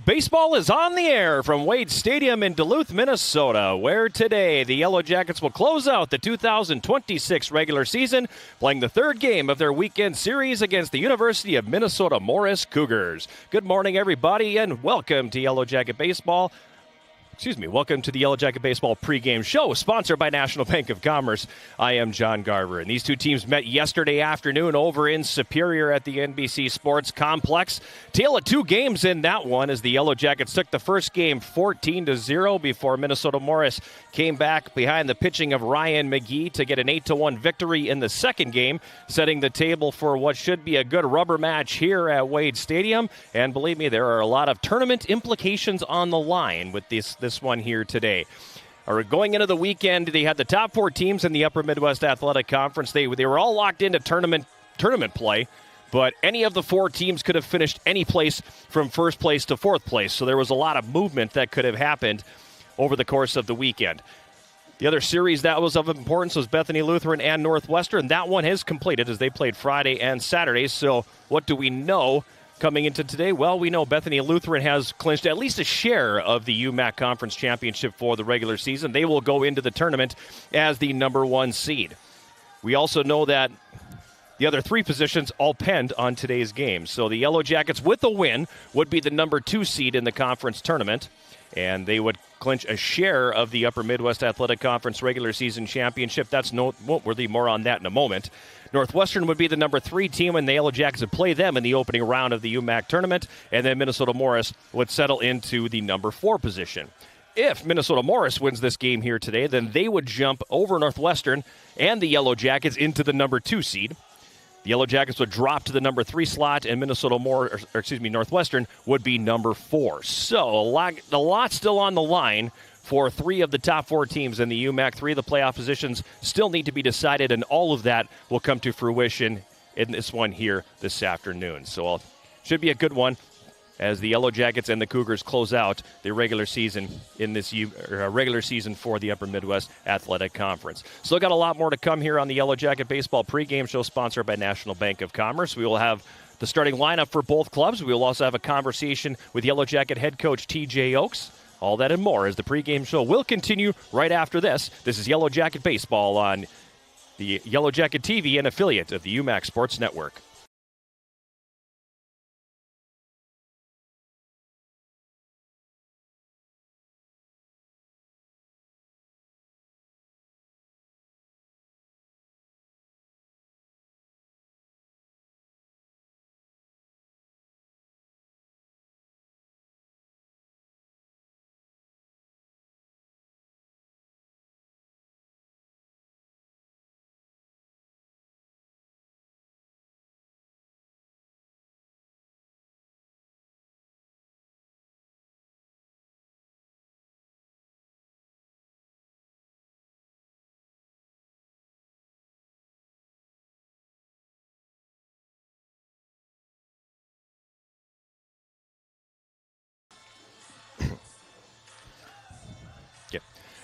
Baseball is on the air from Wade Stadium in Duluth, Minnesota, where today the Yellow Jackets will close out the 2026 regular season, playing the third game of their weekend series against the University of Minnesota Morris Cougars. Good morning, everybody, and welcome to Yellow Jacket Baseball. Welcome to the Yellow Jacket Baseball pregame show, sponsored by National Bank of Commerce. I am John Garver, and these two teams met yesterday afternoon over in Superior at the NBC Sports Complex. Tale of two games in that one, as the Yellow Jackets took the first game 14-0 before Minnesota Morris came back behind the pitching of Ryan McGee to get an 8-1 victory in the second game, setting the table for what should be a good rubber match here at Wade Stadium. And believe me, there are a lot of tournament implications on the line with this one here today. Going into the weekend, they had the top four teams in the Upper Midwest Athletic Conference. They were all locked into tournament play, but any of the four teams could have finished any place from first place to fourth place. So there was a lot of movement that could have happened over the course of the weekend. The other series that was of importance was Bethany Lutheran and Northwestern. That one has completed as they played Friday and Saturday. So what do we know coming into today? Well, we know Bethany Lutheran has clinched at least a share of the UMAC Conference Championship for the regular season. They will go into the tournament as the number one seed. We also know that the other three positions all depend on today's game. So the Yellow Jackets, with a win, would be the number two seed in the conference tournament, and they would clinch a share of the Upper Midwest Athletic Conference regular season championship. That's noteworthy. More on that in a moment. Northwestern would be the number three team, and the Yellow Jackets would play them in the opening round of the UMAC tournament, and then Minnesota Morris would settle into the number four position. If Minnesota Morris wins this game here today, then they would jump over Northwestern and the Yellow Jackets into the number two seed. The Yellow Jackets would drop to the number three slot, and Northwestern would be number four. So a lot still on the line for three of the top four teams in the UMAC. Three of the playoff positions still need to be decided, and all of that will come to fruition in this one here this afternoon. So it should be a good one as the Yellow Jackets and the Cougars close out the regular season in this regular season for the Upper Midwest Athletic Conference. Still got a lot more to come here on the Yellow Jacket Baseball pregame show, sponsored by National Bank of Commerce. We will have the starting lineup for both clubs. We will also have a conversation with Yellow Jacket head coach TJ Oakes. All that and more as the pregame show will continue right after this. This is Yellow Jacket Baseball on the Yellow Jacket TV, an affiliate of the UMAC Sports Network.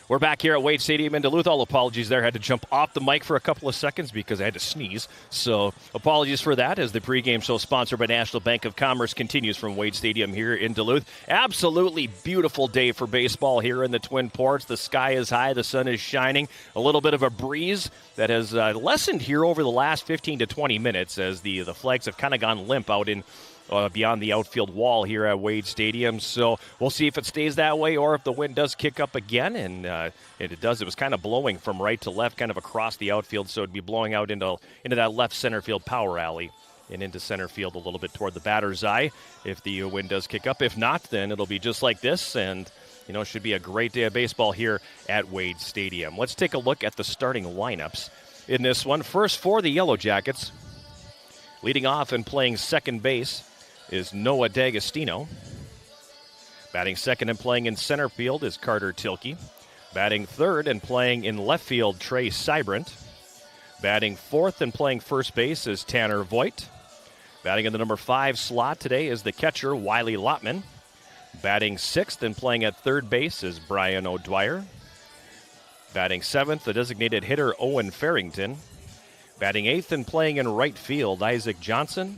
We're back here at Wade Stadium in Duluth. All apologies there. I had to jump off the mic for a couple of seconds because I had to sneeze. So apologies for that as the pregame show sponsored by National Bank of Commerce continues from Wade Stadium here in Duluth. Absolutely beautiful day for baseball here in the Twin Ports. The sky is high. The sun is shining. A little bit of a breeze that has lessened here over the last 15 to 20 minutes as the flags have kind of gone limp out in beyond the outfield wall here at Wade Stadium. So we'll see if it stays that way or if the wind does kick up again. And it does. It was kind of blowing from right to left, kind of across the outfield. So it'd be blowing out into that left center field power alley and into center field a little bit toward the batter's eye if the wind does kick up. If not, then it'll be just like this. And it should be a great day of baseball here at Wade Stadium. Let's take a look at the starting lineups in this one. First for the Yellow Jackets, leading off and playing second base is Noah D'Agostino. Batting second and playing in center field is Carter Tilke. Batting third and playing in left field, Trey Sybrant. Batting fourth and playing first base is Tanner Voigt. Batting in the number 5 slot today is the catcher, Wiley Lotman. Batting sixth and playing at third base is Brian O'Dwyer. Batting seventh, the designated hitter, Owen Farrington. Batting eighth and playing in right field, Isaac Johnson.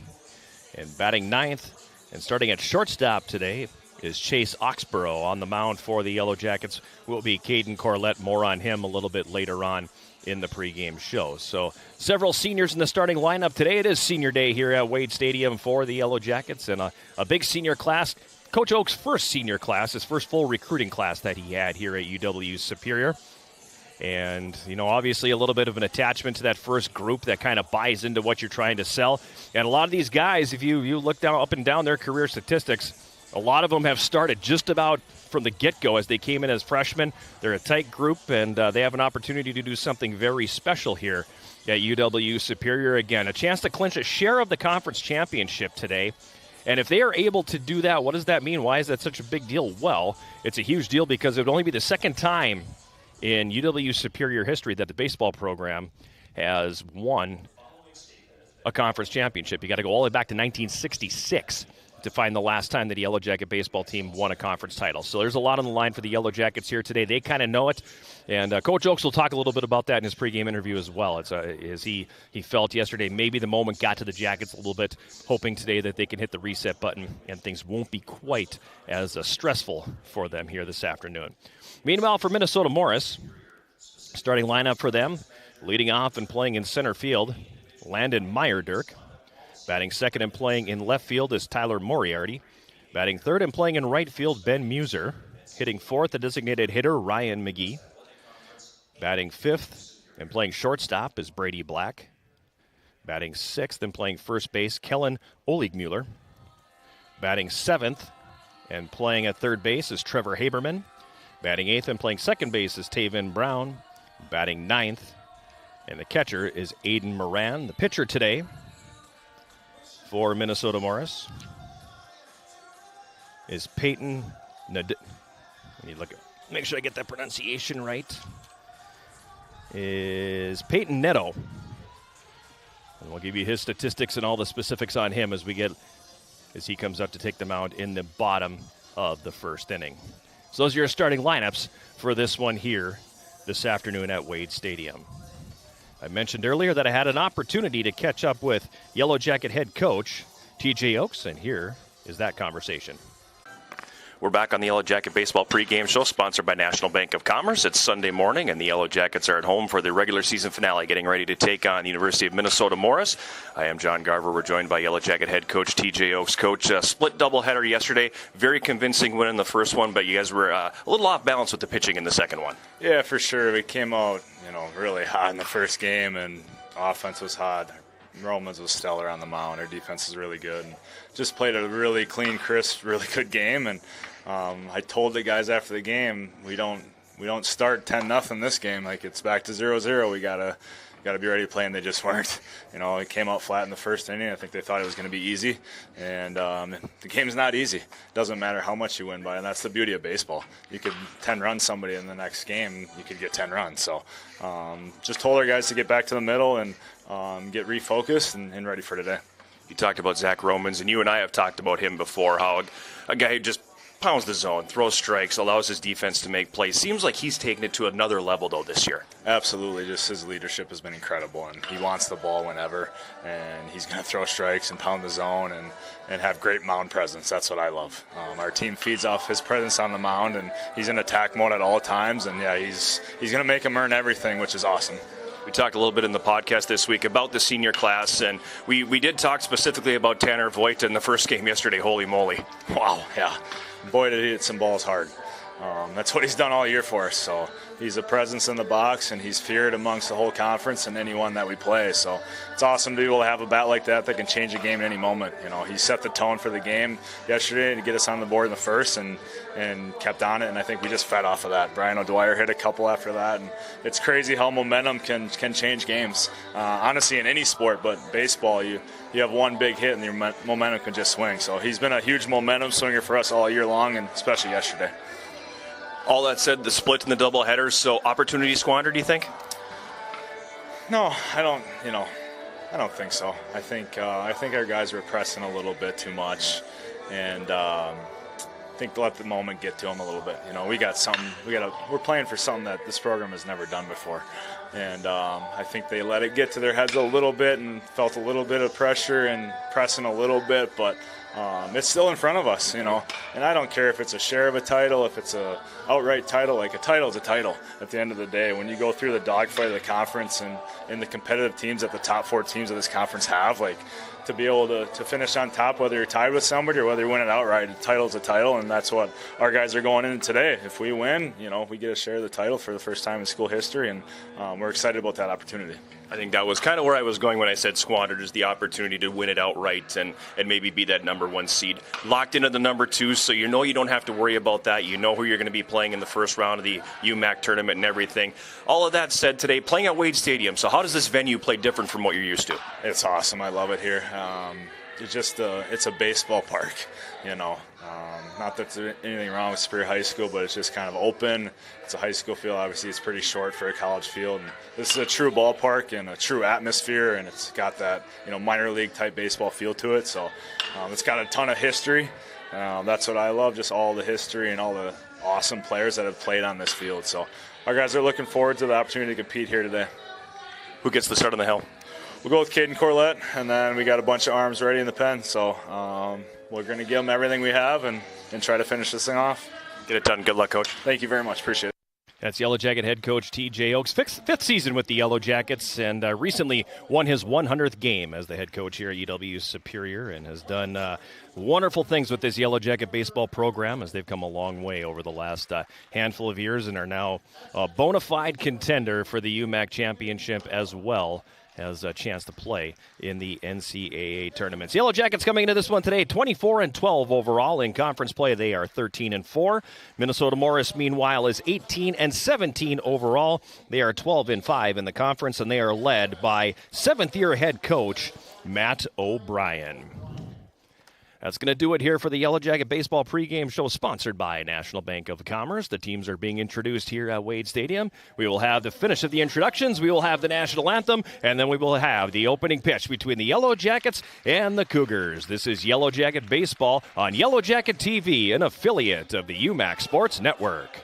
And batting ninth and starting at shortstop today is Chase Oxborough. On the mound for the Yellow Jackets will be Caden Corlett. More on him a little bit later on in the pregame show. So several seniors in the starting lineup today. It is senior day here at Wade Stadium for the Yellow Jackets, and a big senior class. Coach Oak's first senior class, his first full recruiting class that he had here at UW Superior. And, obviously a little bit of an attachment to that first group that kind of buys into what you're trying to sell. And a lot of these guys, if you look up and down their career statistics, a lot of them have started just about from the get-go as they came in as freshmen. They're a tight group, and they have an opportunity to do something very special here at UW Superior. Again, a chance to clinch a share of the conference championship today. And if they are able to do that, what does that mean? Why is that such a big deal? Well, it's a huge deal because it would only be the second time in UW Superior history that the baseball program has won a conference championship. You got to go all the way back to 1966 to find the last time that a Yellow Jacket baseball team won a conference title. So there's a lot on the line for the Yellow Jackets here today. They kind of know it. And Coach Oakes will talk a little bit about that in his pregame interview as well. As he felt yesterday maybe the moment got to the Jackets a little bit, hoping today that they can hit the reset button and things won't be quite as stressful for them here this afternoon. Meanwhile, for Minnesota Morris, starting lineup for them, leading off and playing in center field, Landon Meyerdirk. Batting second and playing in left field is Tyler Moriarty. Batting third and playing in right field, Ben Muser. Hitting fourth, the designated hitter, Ryan McGee. Batting fifth and playing shortstop is Brady Black. Batting sixth and playing first base, Kellen Oligmuller. Batting seventh and playing at third base is Trevor Haberman. Batting eighth and playing second base is Taven Brown. Batting ninth, and the catcher is Aiden Moran. The pitcher today for Minnesota Morris is Peyton make sure I get that pronunciation right. Is Peyton Neto. And we'll give you his statistics and all the specifics on him as he comes up to take the mound in the bottom of the first inning. So those are your starting lineups for this one here this afternoon at Wade Stadium. I mentioned earlier that I had an opportunity to catch up with Yellow Jacket head coach TJ Oakes, and here is that conversation. We're back on the Yellow Jacket Baseball pregame show, sponsored by National Bank of Commerce. It's Sunday morning, and the Yellow Jackets are at home for the regular season finale, getting ready to take on the University of Minnesota Morris. I am John Garver. We're joined by Yellow Jacket head coach TJ Oakes. Coach, split doubleheader yesterday. Very convincing win in the first one, but you guys were a little off balance with the pitching in the second one. Yeah, for sure. We came out, really hot in the first game, and offense was hot. Romans was stellar on the mound. Our defense is really good. And just played a really clean, crisp, really good game. And I told the guys after the game, we don't start 10-0 this game. Like, it's back to 0-0. We gotta be ready to play, and they just weren't. It came out flat in the first inning. I think they thought it was going to be easy, and the game's not easy. It doesn't matter how much you win by, and that's the beauty of baseball. You could 10-run somebody in the next game, you could get 10 runs. So just told our guys to get back to the middle and get refocused and ready for today. You talked about Zach Romans, and you and I have talked about him before, how a guy who just pounds the zone, throws strikes, allows his defense to make plays. Seems like he's taken it to another level, though, this year. Absolutely. Just his leadership has been incredible, and he wants the ball whenever, and he's going to throw strikes and pound the zone and have great mound presence. That's what I love. Our team feeds off his presence on the mound, and he's in attack mode at all times, and, yeah, he's going to make him earn everything, which is awesome. We talked a little bit in the podcast this week about the senior class, and we did talk specifically about Tanner Voigt in the first game yesterday. Holy moly. Wow, yeah. Boy, did he hit some balls hard. That's what he's done all year for us. So he's a presence in the box, and he's feared amongst the whole conference and anyone that we play. So it's awesome to be able to have a bat like that can change a game at any moment. He set the tone for the game yesterday to get us on the board in the first and kept on it, and I think we just fed off of that. Brian O'Dwyer hit a couple after that, and it's crazy how momentum can change games. Honestly, in any sport, but baseball, you have one big hit and your momentum can just swing. So he's been a huge momentum swinger for us all year long, and especially yesterday. All that said, the split in the doubleheaders, so opportunity squandered, do you think? No, I don't think so. I think our guys were pressing a little bit too much, and I think let the moment get to them a little bit. We got something. We're playing for something that this program has never done before, and I think they let it get to their heads a little bit and felt a little bit of pressure and pressing a little bit, but it's still in front of us, and I don't care if it's a share of a title, if it's a outright title. Like, a title is a title at the end of the day. When you go through the dogfight of the conference and the competitive teams that the top 4 teams of this conference have, like, to be able to finish on top, whether you're tied with somebody or whether you win it outright, a title's a title, and that's what our guys are going in today. If we win, we get a share of the title for the first time in school history, and we're excited about that opportunity. I think that was kind of where I was going when I said squandered, is the opportunity to win it outright and maybe be that number 1 seed. Locked into the number 2, so you don't have to worry about that. You know who you're going to be playing in the first round of the UMAC tournament and everything. All of that said, today, playing at Wade Stadium, so how does this venue play different from what you're used to? It's awesome. I love it here. It's just it's a baseball park, Not that there's anything wrong with Superior High School, but it's just kind of open. It's a high school field. Obviously, it's pretty short for a college field. And this is a true ballpark and a true atmosphere, and it's got that minor league type baseball feel to it. So it's got a ton of history. That's what I love, just all the history and all the awesome players that have played on this field. So our guys are looking forward to the opportunity to compete here today. Who gets the start on the hill? We'll go with Caden Corlett, and then we got a bunch of arms ready in the pen. So we're going to give them everything we have and try to finish this thing off. Get it done. Good luck, Coach. Thank you very much. Appreciate it. That's Yellow Jacket head coach T.J. Oakes, fifth season with the Yellow Jackets, and recently won his 100th game as the head coach here at UW Superior, and has done wonderful things with this Yellow Jacket baseball program as they've come a long way over the last handful of years and are now a bona fide contender for the UMAC championship, as well has a chance to play in the NCAA tournaments. Yellow Jackets coming into this one today, 24-12 overall in conference play. They are 13-4. Minnesota Morris, meanwhile, is 18-17 overall. They are 12-5 in the conference, and they are led by seventh-year head coach Matt O'Brien. That's going to do it here for the Yellow Jacket Baseball pregame show, sponsored by National Bank of Commerce. The teams are being introduced here at Wade Stadium. We will have the finish of the introductions. We will have the national anthem, and then we will have the opening pitch between the Yellow Jackets and the Cougars. This is Yellow Jacket Baseball on Yellow Jacket TV, an affiliate of the UMAC Sports Network.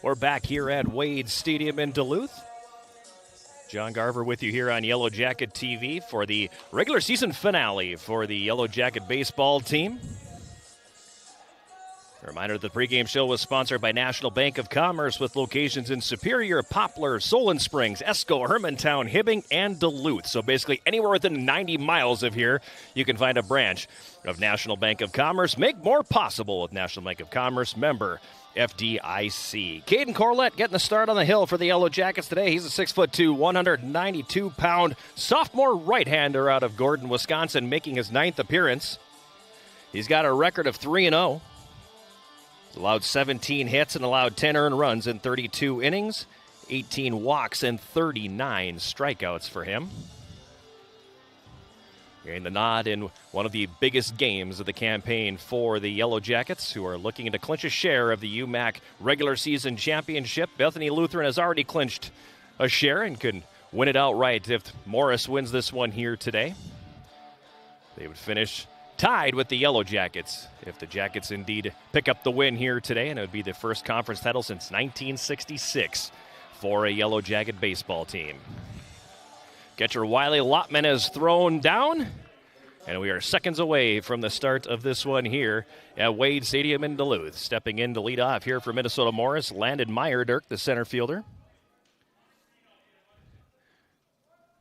We're back here at Wade Stadium in Duluth. John Garver with you here on Yellow Jacket TV for the regular season finale for the Yellow Jacket baseball team. A reminder that the pregame show was sponsored by National Bank of Commerce with locations in Superior, Poplar, Solon Springs, Esco, Hermantown, Hibbing, and Duluth. So basically anywhere within 90 miles of here, you can find a branch of National Bank of Commerce. Make more possible with National Bank of Commerce, member FDIC. Caden Corlett getting the start on the hill for the Yellow Jackets today. He's a 6'2", 192-pound sophomore right-hander out of Gordon, Wisconsin, making his 9th appearance. He's got a record of 3-0. Allowed 17 hits and allowed 10 earned runs in 32 innings, 18 walks and 39 strikeouts for him. Getting the nod in one of the biggest games of the campaign for the Yellow Jackets, who are looking to clinch a share of the UMAC regular season championship. Bethany Lutheran has already clinched a share and could win it outright if Morris wins this one here today. They would finish tied with the Yellow Jackets if the Jackets indeed pick up the win here today, and it would be the first conference title since 1966 for a Yellow Jacket baseball team. Catcher Wiley Lotman is thrown down, and we are seconds away from the start of this one here at Wade Stadium in Duluth. Stepping in to lead off here for Minnesota Morris, Landon Meyerdirk, the center fielder.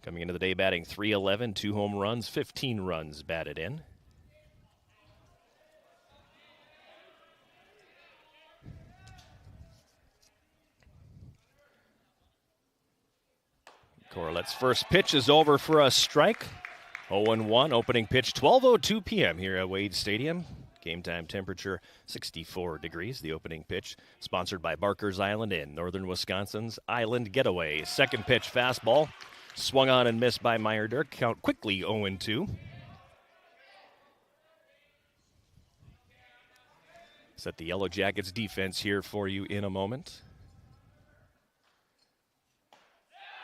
Coming into the day batting .311, 2 home runs, 15 runs batted in. Corlett's first pitch is over for a strike. 0-1, opening pitch, 12:02 p.m. here at Wade Stadium. Game time temperature, 64 degrees. The opening pitch, sponsored by Barker's Island Inn, northern Wisconsin's Island Getaway. Second pitch, fastball, swung on and missed by Meyerdirk. Count quickly 0-2. Set the Yellow Jackets defense here for you in a moment.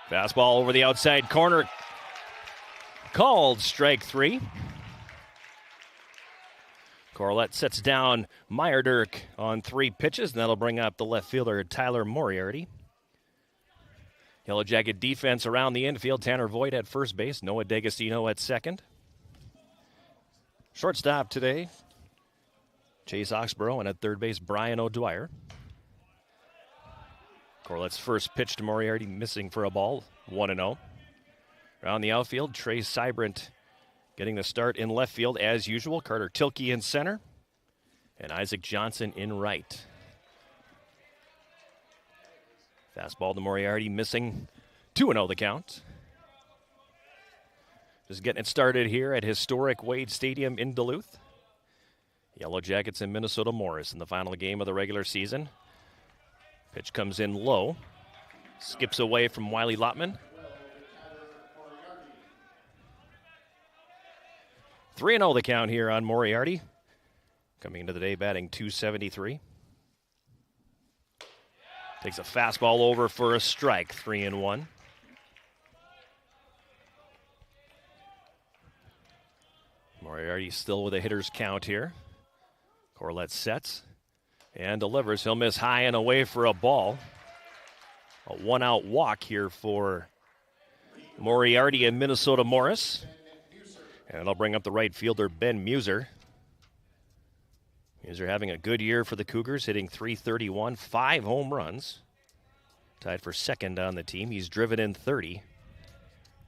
Fastball over the outside corner. Called strike 3. Corlett sets down Meyerdirk on 3 pitches, and that'll bring up the left fielder Tyler Moriarty. Yellow Jacket defense around the infield. Tanner Voigt at first base. Noah D'Agostino at second. Shortstop today, Chase Oxborough, and at third base, Brian O'Dwyer. Corlett's first pitch to Moriarty, missing for a ball, 1-0. Around the outfield, Trey Sybrant getting the start in left field as usual. Carter Tilke in center, and Isaac Johnson in right. Fastball to Moriarty, missing, 2-0 the count. Just getting it started here at historic Wade Stadium in Duluth. Yellow Jackets and Minnesota Morris in the final game of the regular season. Pitch comes in low. Skips away from Wiley Lotman. 3-0 the count here on Moriarty. Coming into the day batting .273. Takes a fastball over for a strike, 3-1. Moriarty still with a hitter's count here. Corlett sets and delivers. He'll miss high and away for a ball. A 1-out walk here for Moriarty and Minnesota Morris. And it'll bring up the right fielder, Ben Muser. Muser having a good year for the Cougars, hitting .331, 5 home runs. Tied for second on the team. He's driven in 30.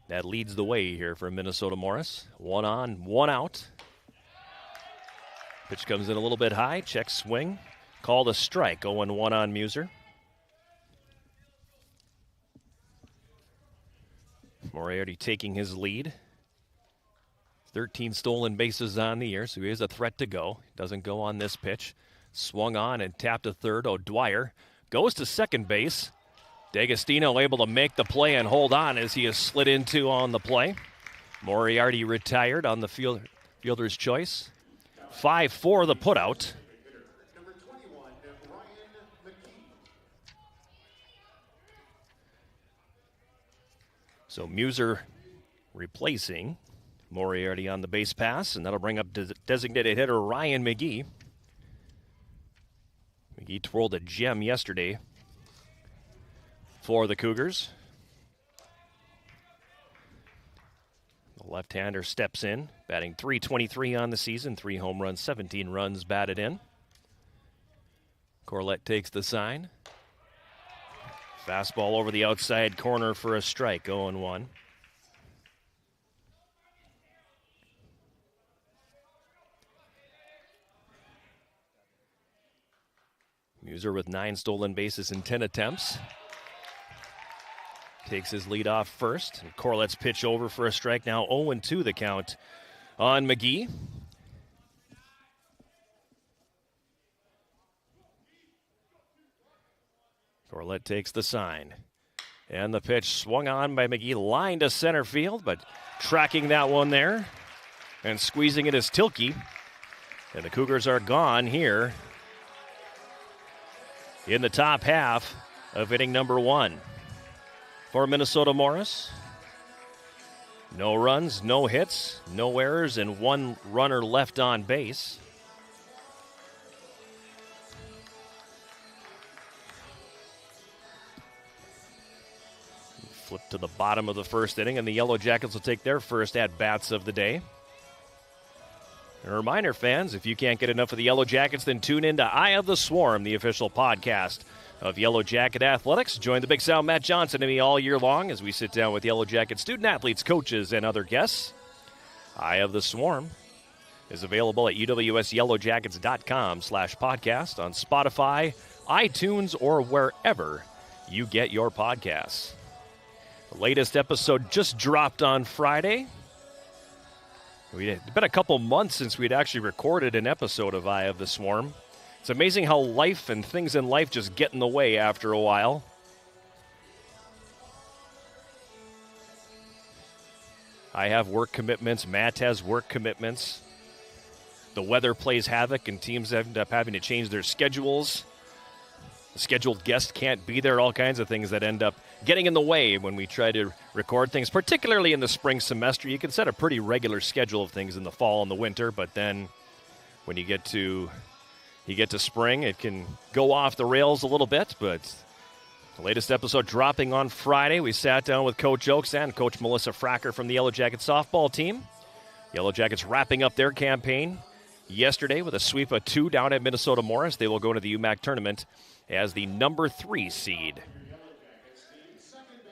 That leads the way here for Minnesota Morris. 1 on, 1 out. Pitch comes in a little bit high. Check swing. Called a strike. 0-1 on Muser. Moriarty taking his lead. 13 stolen bases on the year, so he is a threat to go. Doesn't go on this pitch. Swung on and tapped to third. O'Dwyer goes to second base. D'Agostino able to make the play and hold on as he is slid into on the play. Moriarty retired on the fielder's choice. 5-4 the putout. So Muser replacing Moriarty on the base pass, and that'll bring up designated hitter Ryan McGee. McGee twirled a gem yesterday for the Cougars. The left-hander steps in, batting .323 on the season, 3 home runs, 17 runs batted in. Corlett takes the sign. Fastball over the outside corner for a strike, 0-1. Muser with 9 stolen bases in 10 attempts. Takes his lead off first. And Corlett's pitch over for a strike. Now 0-2 the count on McGee. Corlett takes the sign. And the pitch swung on by McGee, line to center field, but tracking that one there and squeezing it is Tilke. And the Cougars are gone here in the top half of inning number 1. For Minnesota Morris, no runs, no hits, no errors, and 1 runner left on base. Flip to the bottom of the first inning, and the Yellow Jackets will take their first at-bats of the day. A reminder, fans, if you can't get enough of the Yellow Jackets, then tune in to Eye of the Swarm, the official podcast of Yellow Jacket Athletics. Join the Big Sound Matt Johnson and me all year long as we sit down with Yellow Jacket student-athletes, coaches, and other guests. Eye of the Swarm is available at uwsyellowjackets.com/podcast on Spotify, iTunes, or wherever you get your podcasts. The latest episode just dropped on Friday. It's been a couple months since we'd actually recorded an episode of Eye of the Swarm. It's amazing how life and things in life just get in the way after a while. I have work commitments. Matt has work commitments. The weather plays havoc, and teams end up having to change their schedules. The scheduled guest can't be there, all kinds of things that end up getting in the way when we try to record things, particularly in the spring semester. You can set a pretty regular schedule of things in the fall and the winter, but then when you get to spring, it can go off the rails a little bit. But the latest episode dropping on Friday, we sat down with Coach Oakes and Coach Melissa Fracker from the Yellow Jackets softball team. Yellow Jackets wrapping up their campaign yesterday with a sweep of 2 down at Minnesota Morris. They will go to the UMAC tournament as the number 3 seed.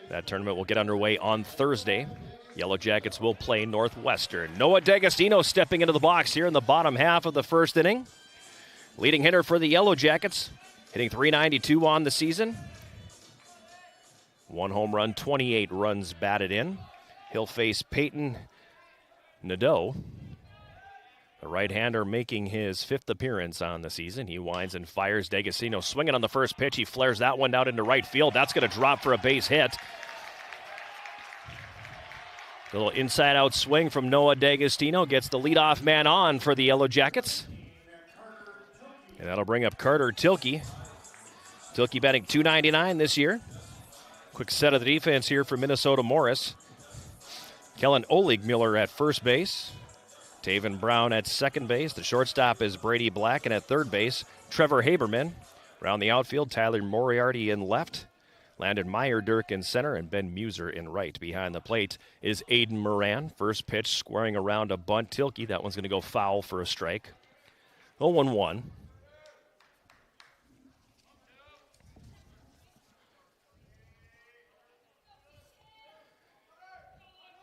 That tournament will get underway on Thursday. Yellow Jackets will play Northwestern. Noah D'Agostino stepping into the box here in the bottom half of the first inning. Leading hitter for the Yellow Jackets, hitting .392 on the season. 1 home run, 28 runs batted in. He'll face Peyton Nadeau, the right-hander making his 5th appearance on the season. He winds and fires. D'Agostino swinging on the first pitch. He flares that one out into right field. That's going to drop for a base hit. A little inside-out swing from Noah D'Agostino gets the leadoff man on for the Yellow Jackets. And that'll bring up Carter Tilke. Tilke batting .299 this year. Quick set of the defense here for Minnesota Morris. Kellen Oligmuller at first base. Taven Brown at second base. The shortstop is Brady Black, and at third base, Trevor Haberman. Around the outfield, Tyler Moriarty in left. Landon Meyer-Dirk in center, and Ben Muser in right. Behind the plate is Aiden Moran. First pitch squaring around a bunt. Tilke, that one's going to go foul for a strike. 0-1.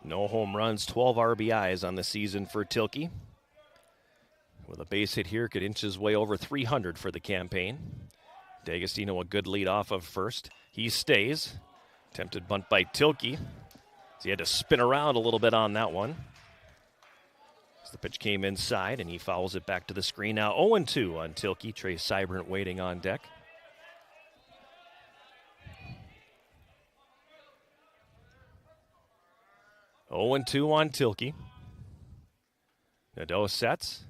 No home runs, 12 RBIs on the season for Tilke. With a base hit here, could inch his way over 300 for the campaign. D'Agostino a good lead off of first. He stays. Attempted bunt by Tilke. So he had to spin around a little bit on that one. As the pitch came inside, and he fouls it back to the screen. Now 0-2 on Tilke. Trey Seibert waiting on deck. Oh, 0-2 on Tilke. Nadeau sets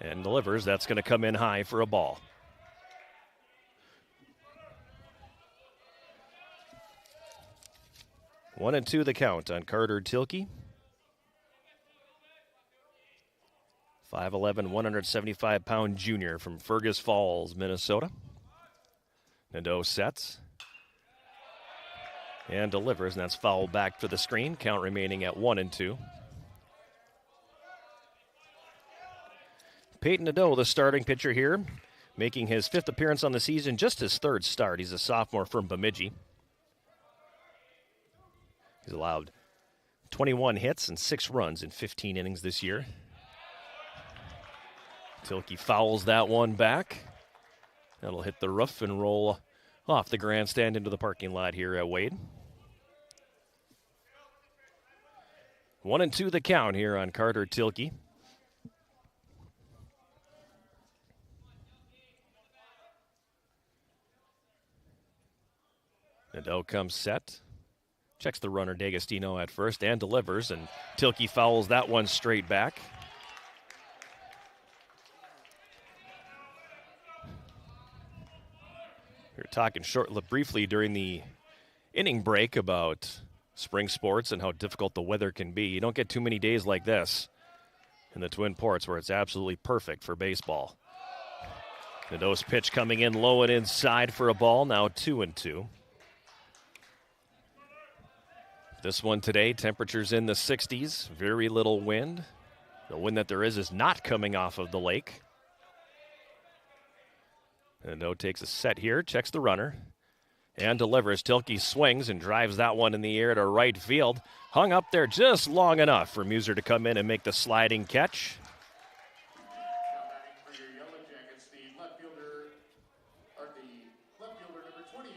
and delivers. That's going to come in high for a ball. One and two the count on Carter Tilke. 5'11", 175-pound junior from Fergus Falls, Minnesota. Nadeau sets. And delivers, and that's foul back to the screen. Count remaining at 1-2. Peyton Nadeau, the starting pitcher here, making his 5th appearance on the season, just his 3rd start. He's a sophomore from Bemidji. He's allowed 21 hits and 6 runs in 15 innings this year. Tilke fouls that one back. That'll hit the roof and roll off the grandstand into the parking lot here at Wade. 1-2 the count here on Carter Tilke. Nadeau comes set. Checks the runner D'Agostino at first and delivers, and Tilke fouls that one straight back. We were talking briefly during the inning break about spring sports and how difficult the weather can be. You don't get too many days like this in the Twin Ports where it's absolutely perfect for baseball. Nadeau's pitch coming in low and inside for a ball, now 2-2. This one today, temperatures in the 60s, very little wind. The wind that there is not coming off of the lake. Nadeau takes a set here, checks the runner, and delivers. Tilke swings and drives that one in the air to right field. Hung up there just long enough for Muser to come in and make the sliding catch.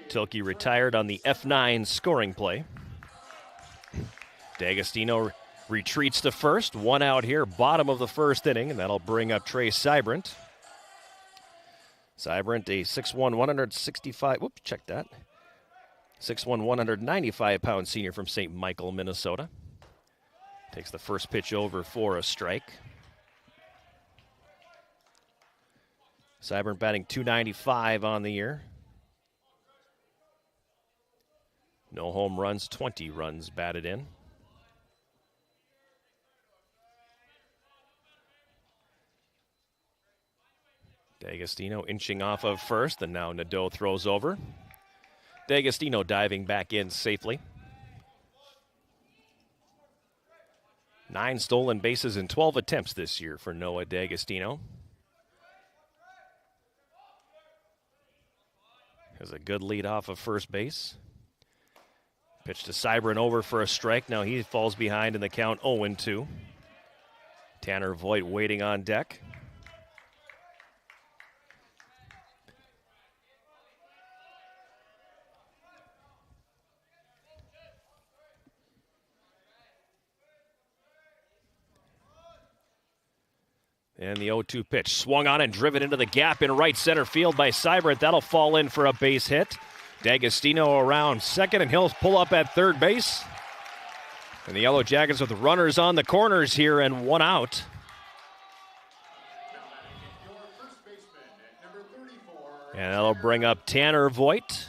Tilke retired on the F9 scoring play. D'Agostino retreats to first. One out here, bottom of the 1st inning, and that'll bring up Trey Sybrant. Sybrant, a 6'1", 165, whoops, check that. 6'1", 195-pound senior from St. Michael, Minnesota. Takes the first pitch over for a strike. Sybrant batting .295 on the year. No home runs, 20 runs batted in. D'Agostino inching off of first, and now Nadeau throws over. D'Agostino diving back in safely. 9 stolen bases in 12 attempts this year for Noah D'Agostino. Has a good lead off of first base. Pitch to Sybrant over for a strike. Now he falls behind in the count 0-2. Tanner Voigt waiting on deck. And the 0-2 pitch swung on and driven into the gap in right center field by Sybrant. That'll fall in for a base hit. D'Agostino around second, and he'll pull up at third base. And the Yellow Jackets with runners on the corners here and one out. And that'll bring up Tanner Voigt,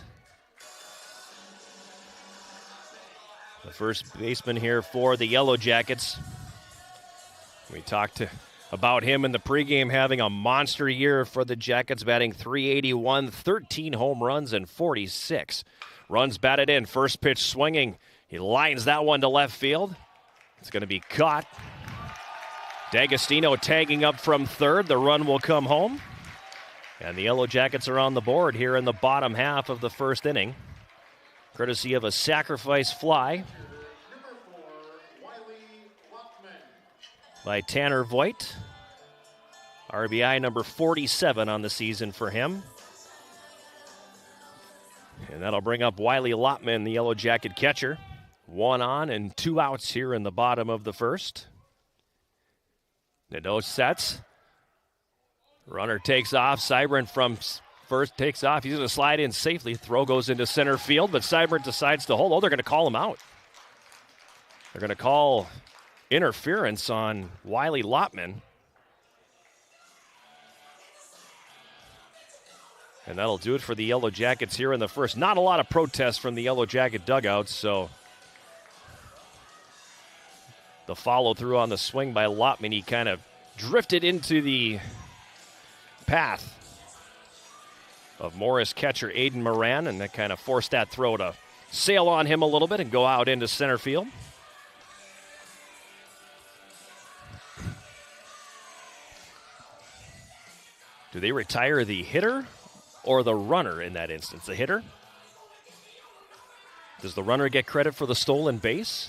the first baseman here for the Yellow Jackets. We talked about him in the pregame, having a monster year for the Jackets, batting .381, 13 home runs and 46 runs batted in. First pitch swinging. He lines that one to left field. It's going to be caught. D'Agostino tagging up from third. The run will come home. And the Yellow Jackets are on the board here in the bottom half of the 1st inning, courtesy of a sacrifice fly by Tanner Voigt. RBI number 47 on the season for him. And that'll bring up Wiley Lotman, the Yellow Jacket catcher. 1 on and 2 outs here in the bottom of the 1st. Nadeau sets. Runner takes off. Sybrant from first takes off. He's going to slide in safely. Throw goes into center field, but Sybrant decides to hold. Oh, they're going to call him out. They're going to call interference on Wiley Lotman. And that'll do it for the Yellow Jackets here in the 1st. Not a lot of protests from the Yellow Jacket dugouts, so the follow-through on the swing by Lotman, he kind of drifted into the path of Morris catcher Aiden Moran, and that kind of forced that throw to sail on him a little bit and go out into center field. Do they retire the hitter or the runner in that instance? The hitter? Does the runner get credit for the stolen base?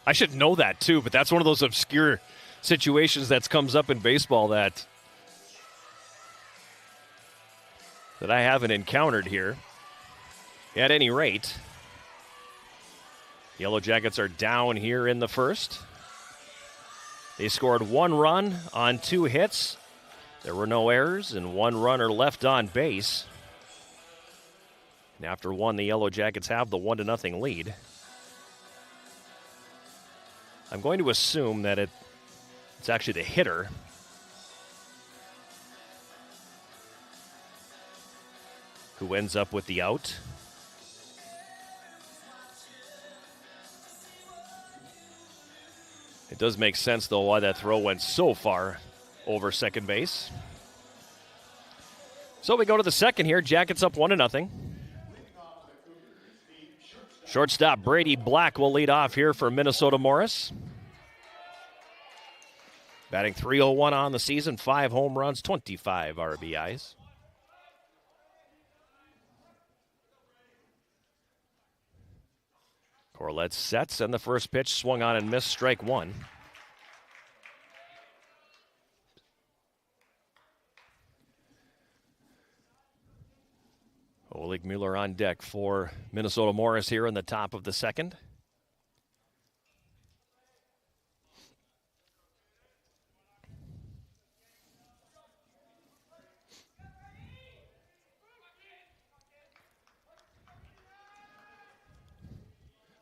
I should know that too, but that's one of those obscure situations that comes up in baseball that I haven't encountered here. At any rate, Yellow Jackets are down here in the first. They scored 1 run on 2 hits. There were no errors and 1 runner left on base. And after 1, the Yellow Jackets have the 1-0 lead. I'm going to assume that it's actually the hitter who ends up with the out. It does make sense, though, why that throw went so far over second base. So we go to the second here. Jackets up 1-0. Shortstop Brady Black will lead off here for Minnesota Morris. Batting .301 on the season, 5 home runs, 25 RBIs. Corlett sets, and the first pitch swung on and missed, strike 1. Oleg Mueller on deck for Minnesota Morris here in the top of the second.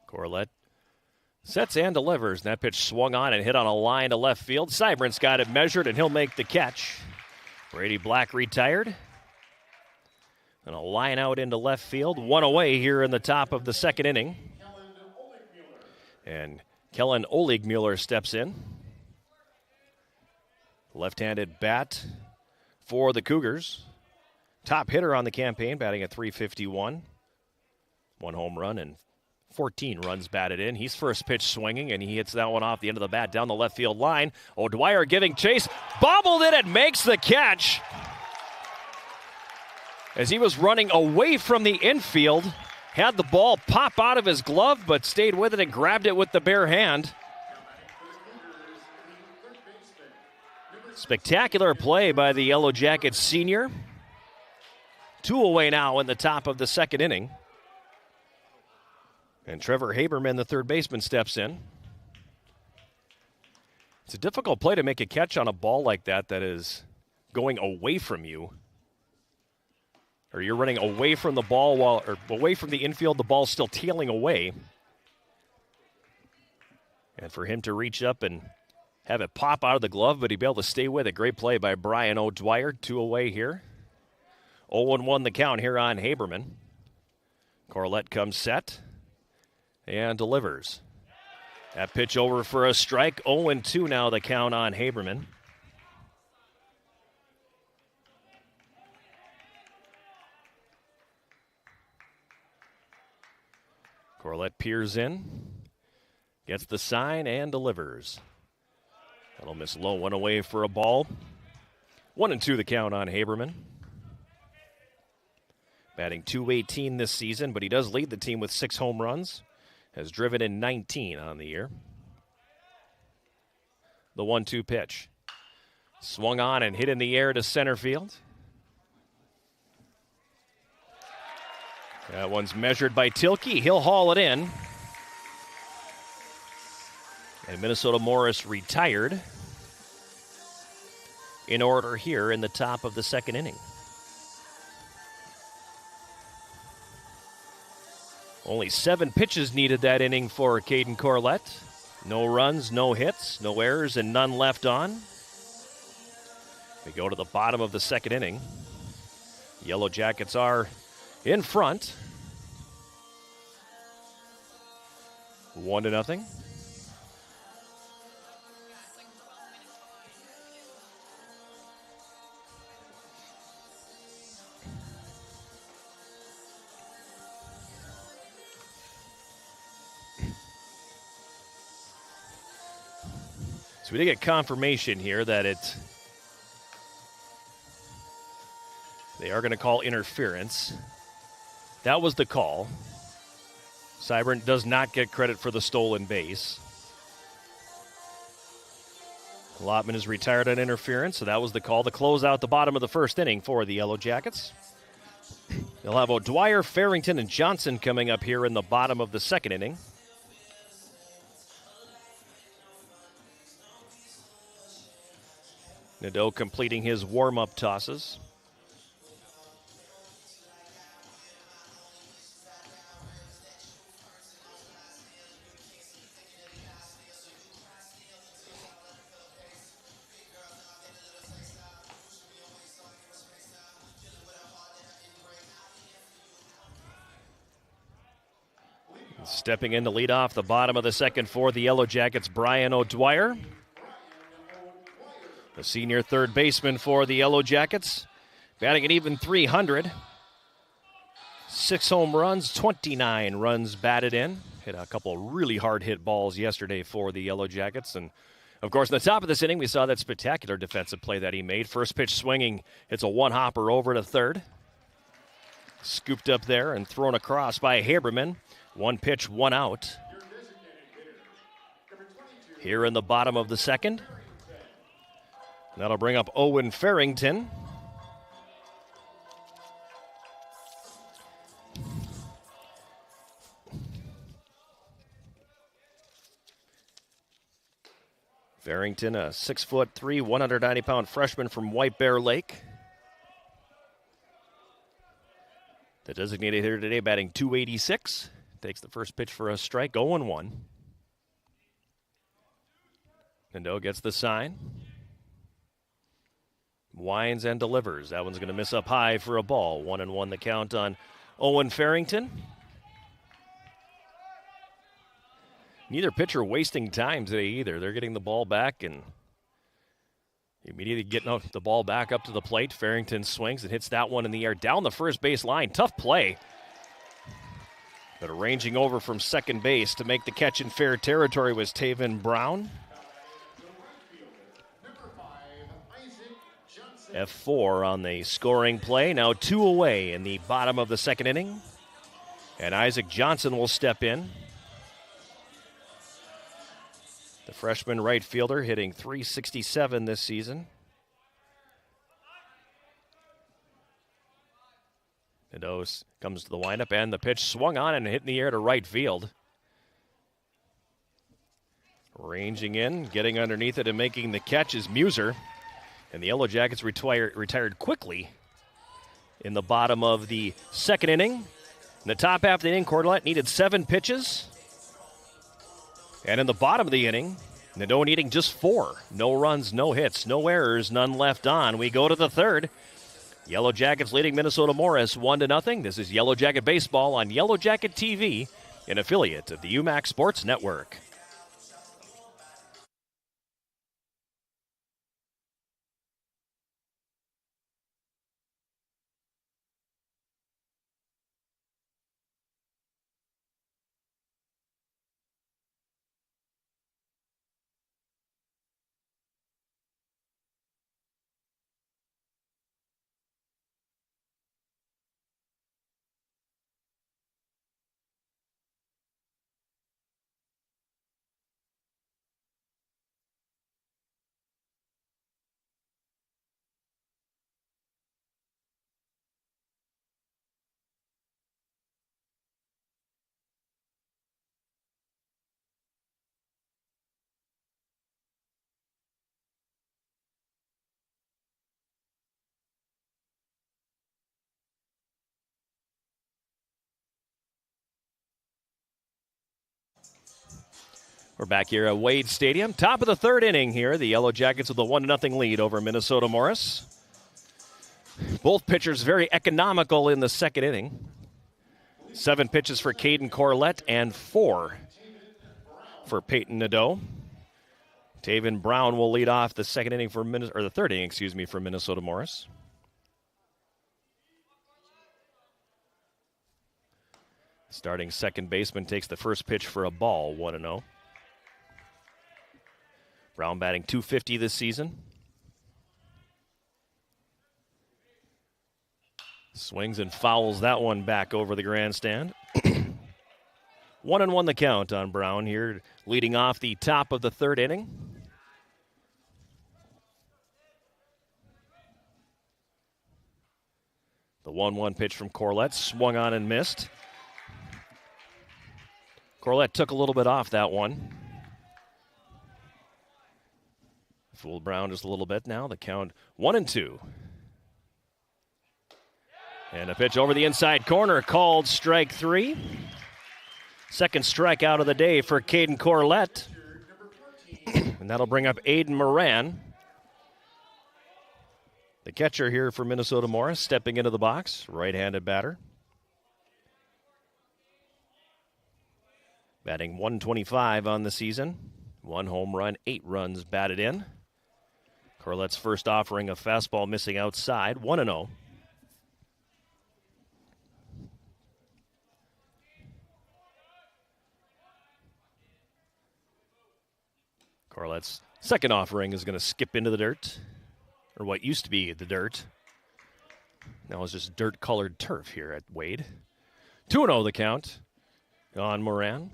Corlett sets and delivers. And that pitch swung on and hit on a line to left field. Seibrin's got it measured, and he'll make the catch. Brady Black retired. And a line out into left field. 1 away here in the top of the second inning. And Kellen Oligmuller steps in. Left-handed bat for the Cougars. Top hitter on the campaign, batting at .351. 1 home run and 14 runs batted in. He's first pitch swinging, and he hits that one off the end of the bat down the left field line. O'Dwyer giving chase. Bobbled it and makes the catch. As he was running away from the infield, had the ball pop out of his glove, but stayed with it and grabbed it with the bare hand. Spectacular play by the Yellow Jackets senior. 2 away now in the top of the second inning. And Trevor Haberman, the third baseman, steps in. It's a difficult play to make a catch on a ball like that is going away from you. Or you're running away from the ball or away from the infield, the ball's still tailing away. And for him to reach up and have it pop out of the glove, but he'd be able to stay with it. Great play by Brian O'Dwyer. 2 away here. 0-1 the count here on Haberman. Corlett comes set and delivers. That pitch over for a strike. 0-2 now the count on Haberman. Corlett peers in, gets the sign, and delivers. That'll miss low. 1 away for a ball. 1-2 the count on Haberman. Batting .218 this season, but he does lead the team with 6 home runs. Has driven in 19 on the year. The 1-2 pitch. Swung on and hit in the air to center field. That one's measured by Tilke. He'll haul it in. And Minnesota Morris retired in order here in the top of the second inning. Only 7 pitches needed that inning for Caden Corlett. No runs, no hits, no errors, and none left on. We go to the bottom of the second inning. Yellow Jackets are in front. 1-0. So we did get confirmation here that they are going to call interference. That was the call. Seibert does not get credit for the stolen base. Lottman is retired on interference, so that was the call to close out the bottom of the first inning for the Yellow Jackets. They'll have O'Dwyer, Farrington, and Johnson coming up here in the bottom of the second inning. Nadeau completing his warm-up tosses. Stepping in to lead off the bottom of the second for the Yellow Jackets, Brian O'Dwyer. The senior third baseman for the Yellow Jackets, batting an even .300. 6 home runs, 29 runs batted in. Hit a couple really hard hit balls yesterday for the Yellow Jackets. And, of course, in the top of this inning, we saw that spectacular defensive play that he made. First pitch swinging, it's a one-hopper over to third. Scooped up there and thrown across by Haberman. One pitch, one out. Here in the bottom of the second. That'll bring up Owen Farrington. Farrington, a 6'3", 190-pound freshman from White Bear Lake. The designated hitter today batting .286. Takes the first pitch for a strike, 0-1. Nadeau gets the sign. Winds and delivers. That one's going to miss up high for a ball. 1-1 the count on Owen Farrington. Neither pitcher wasting time today either. They're getting the ball back and immediately getting the ball back up to the plate. Farrington swings and hits that one in the air down the first base line. Tough play. But arranging over from second base to make the catch in fair territory was Taven Brown. F4 on the scoring play. Now 2 away in the bottom of the second inning. And Isaac Johnson will step in. The freshman right fielder hitting .367 this season. Nadeau comes to the windup, and the pitch swung on and hit in the air to right field. Ranging in, getting underneath it and making the catch is Muser. And the Yellow Jackets retired quickly in the bottom of the second inning. In the top half of the inning, Corlett needed 7 pitches. And in the bottom of the inning, Nadeau needing just 4. No runs, no hits, no errors, none left on. We go to the third. Yellow Jackets leading Minnesota Morris 1-0. This is Yellow Jacket Baseball on Yellow Jacket TV, an affiliate of the UMAC Sports Network. We're back here at Wade Stadium. Top of the third inning here. The Yellow Jackets with a 1-0 lead over Minnesota Morris. Both pitchers very economical in the second inning. 7 pitches for Caden Corlett and 4 for Peyton Nadeau. Taven Brown will lead off the second inning for the third inning, for Minnesota Morris. Starting second baseman takes the first pitch for a ball, 1-0. Brown batting .250 this season. Swings and fouls that one back over the grandstand. 1-1 the count on Brown here, leading off the top of the third inning. The 1-1 pitch from Corlett, swung on and missed. Corlett took a little bit off that one. Fooled Brown just a little bit now. The count 1-2. And a pitch over the inside corner called strike 3. Second strikeout of the day for Caden Corlett. And that'll bring up Aiden Moran. The catcher here for Minnesota Morris stepping into the box, right-handed batter. Batting .125 on the season. 1 home run, 8 runs batted in. Corlett's first offering of fastball missing outside, 1-0. Corlett's second offering is going to skip into the dirt, or what used to be the dirt. Now it's just dirt-colored turf here at Wade. 2-0 the count on Moran.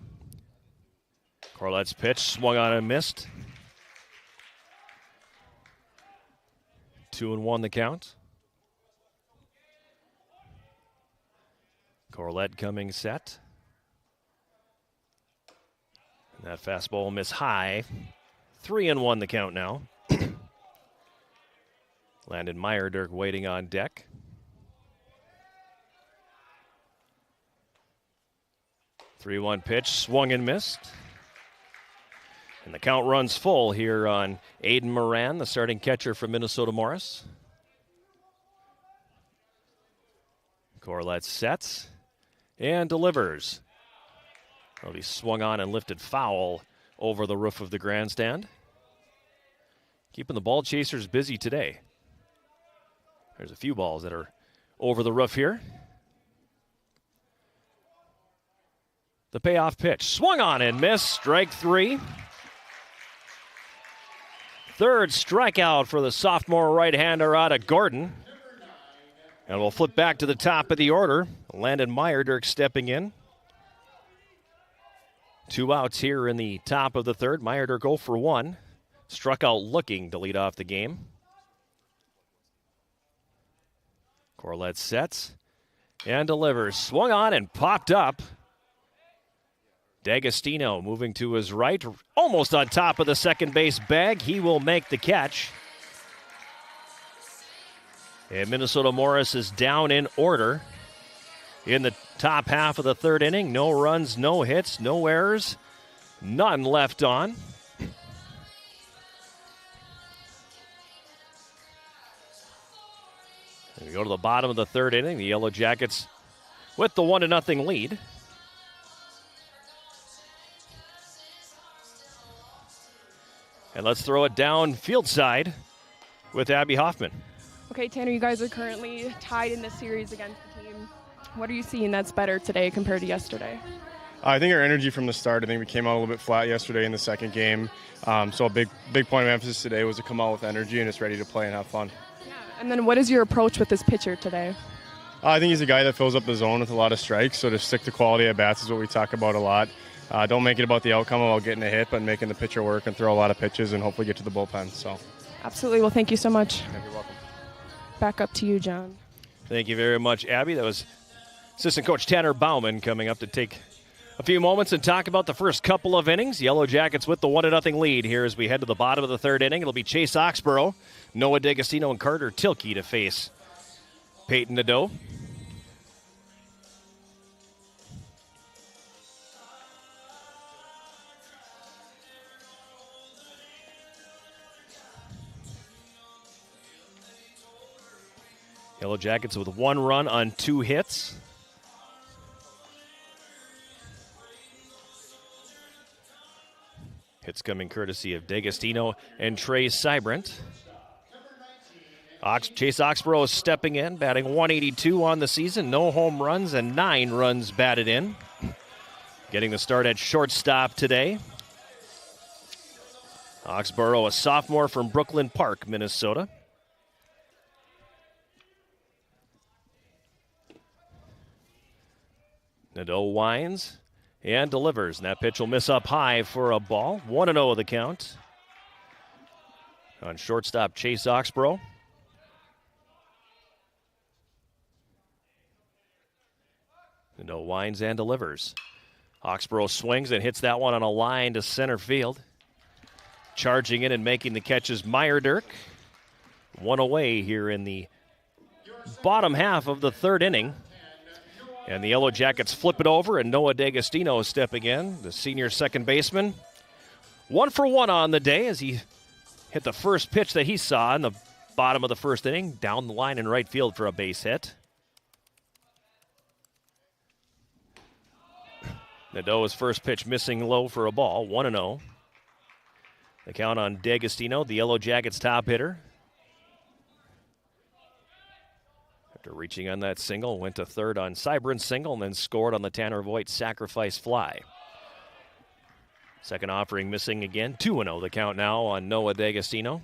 Corlett's pitch swung on and missed. 2-1 the count. Corlett coming set. And that fastball will miss high. 3-1 the count now. Landon Meyerdirk waiting on deck. Three-one pitch, swung and missed. And the count runs full here on Aiden Moran, the starting catcher for Minnesota Morris. Corlett sets and delivers. Well, he swung on and lifted foul over the roof of the grandstand. Keeping the ball chasers busy today. There's a few balls that are over the roof here. The payoff pitch, swung on and missed, strike 3. Third strikeout for the sophomore right-hander out of Gordon. And we'll flip back to the top of the order. Landon Meyerdirk stepping in. 2 outs here in the top of the third. Meyerdirk 0 for 1. Struck out looking to lead off the game. Corlett sets and delivers. Swung on and popped up. D'Agostino moving to his right, almost on top of the second base bag. He will make the catch. And Minnesota Morris is down in order in the top half of the third inning. No runs, no hits, no errors, none left on. And we go to the bottom of the third inning. The Yellow Jackets with the 1-0 lead. And let's throw it down field side with Abby Hoffman. Okay, Tanner, you guys are currently tied in this series against the team. What are you seeing that's better today compared to yesterday? I think our energy from the start, I think we came out a little bit flat yesterday in the second game. So a big point of emphasis today was to come out with energy and just ready to play and have fun. Yeah, and then what is your approach with this pitcher today? I think he's a guy that fills up the zone with a lot of strikes, so to stick to quality at bats is what we talk about a lot. Don't make it about the outcome about getting a hit, but making the pitcher work and throw a lot of pitches and hopefully get to the bullpen. So, absolutely. Well, thank you so much. Yeah, you're welcome. Back up to you, John. Thank you very much, Abby. That was assistant coach Tanner Bauman coming up to take a few moments and talk about the first couple of innings. Yellow Jackets with the 1-0 lead here as we head to the bottom of the third inning. It'll be Chase Oxborough, Noah D'Agostino, and Carter Tilkey to face Peyton Nadeau. Yellow Jackets with 1 run on 2 hits. Hits coming courtesy of D'Agostino and Trey Sybrant. Chase Oxborough is stepping in, batting .182 on the season. No home runs and 9 runs batted in. Getting the start at shortstop today. Oxborough, a sophomore from Brooklyn Park, Minnesota. Nadeau winds and delivers. And that pitch will miss up high for a ball. 1-0 the count. On shortstop, Chase Oxborough. Nadeau winds and delivers. Oxborough swings and hits that one on a line to center field. Charging in and making the catch is Meyer-Dirk. One away here in the bottom half of the third inning. And the Yellow Jackets flip it over, and Noah D'Agostino stepping in, the senior second baseman. 1 for 1 on the day as he hit the first pitch that he saw in the bottom of the first inning, down the line in right field for a base hit. Nadeau's first pitch missing low for a ball, 1-0. The count on D'Agostino, the Yellow Jackets' top hitter. After reaching on that single, went to third on Cybran's single and then scored on the Tanner Voigt sacrifice fly. Second offering missing again, 2-0 the count now on Noah D'Agostino.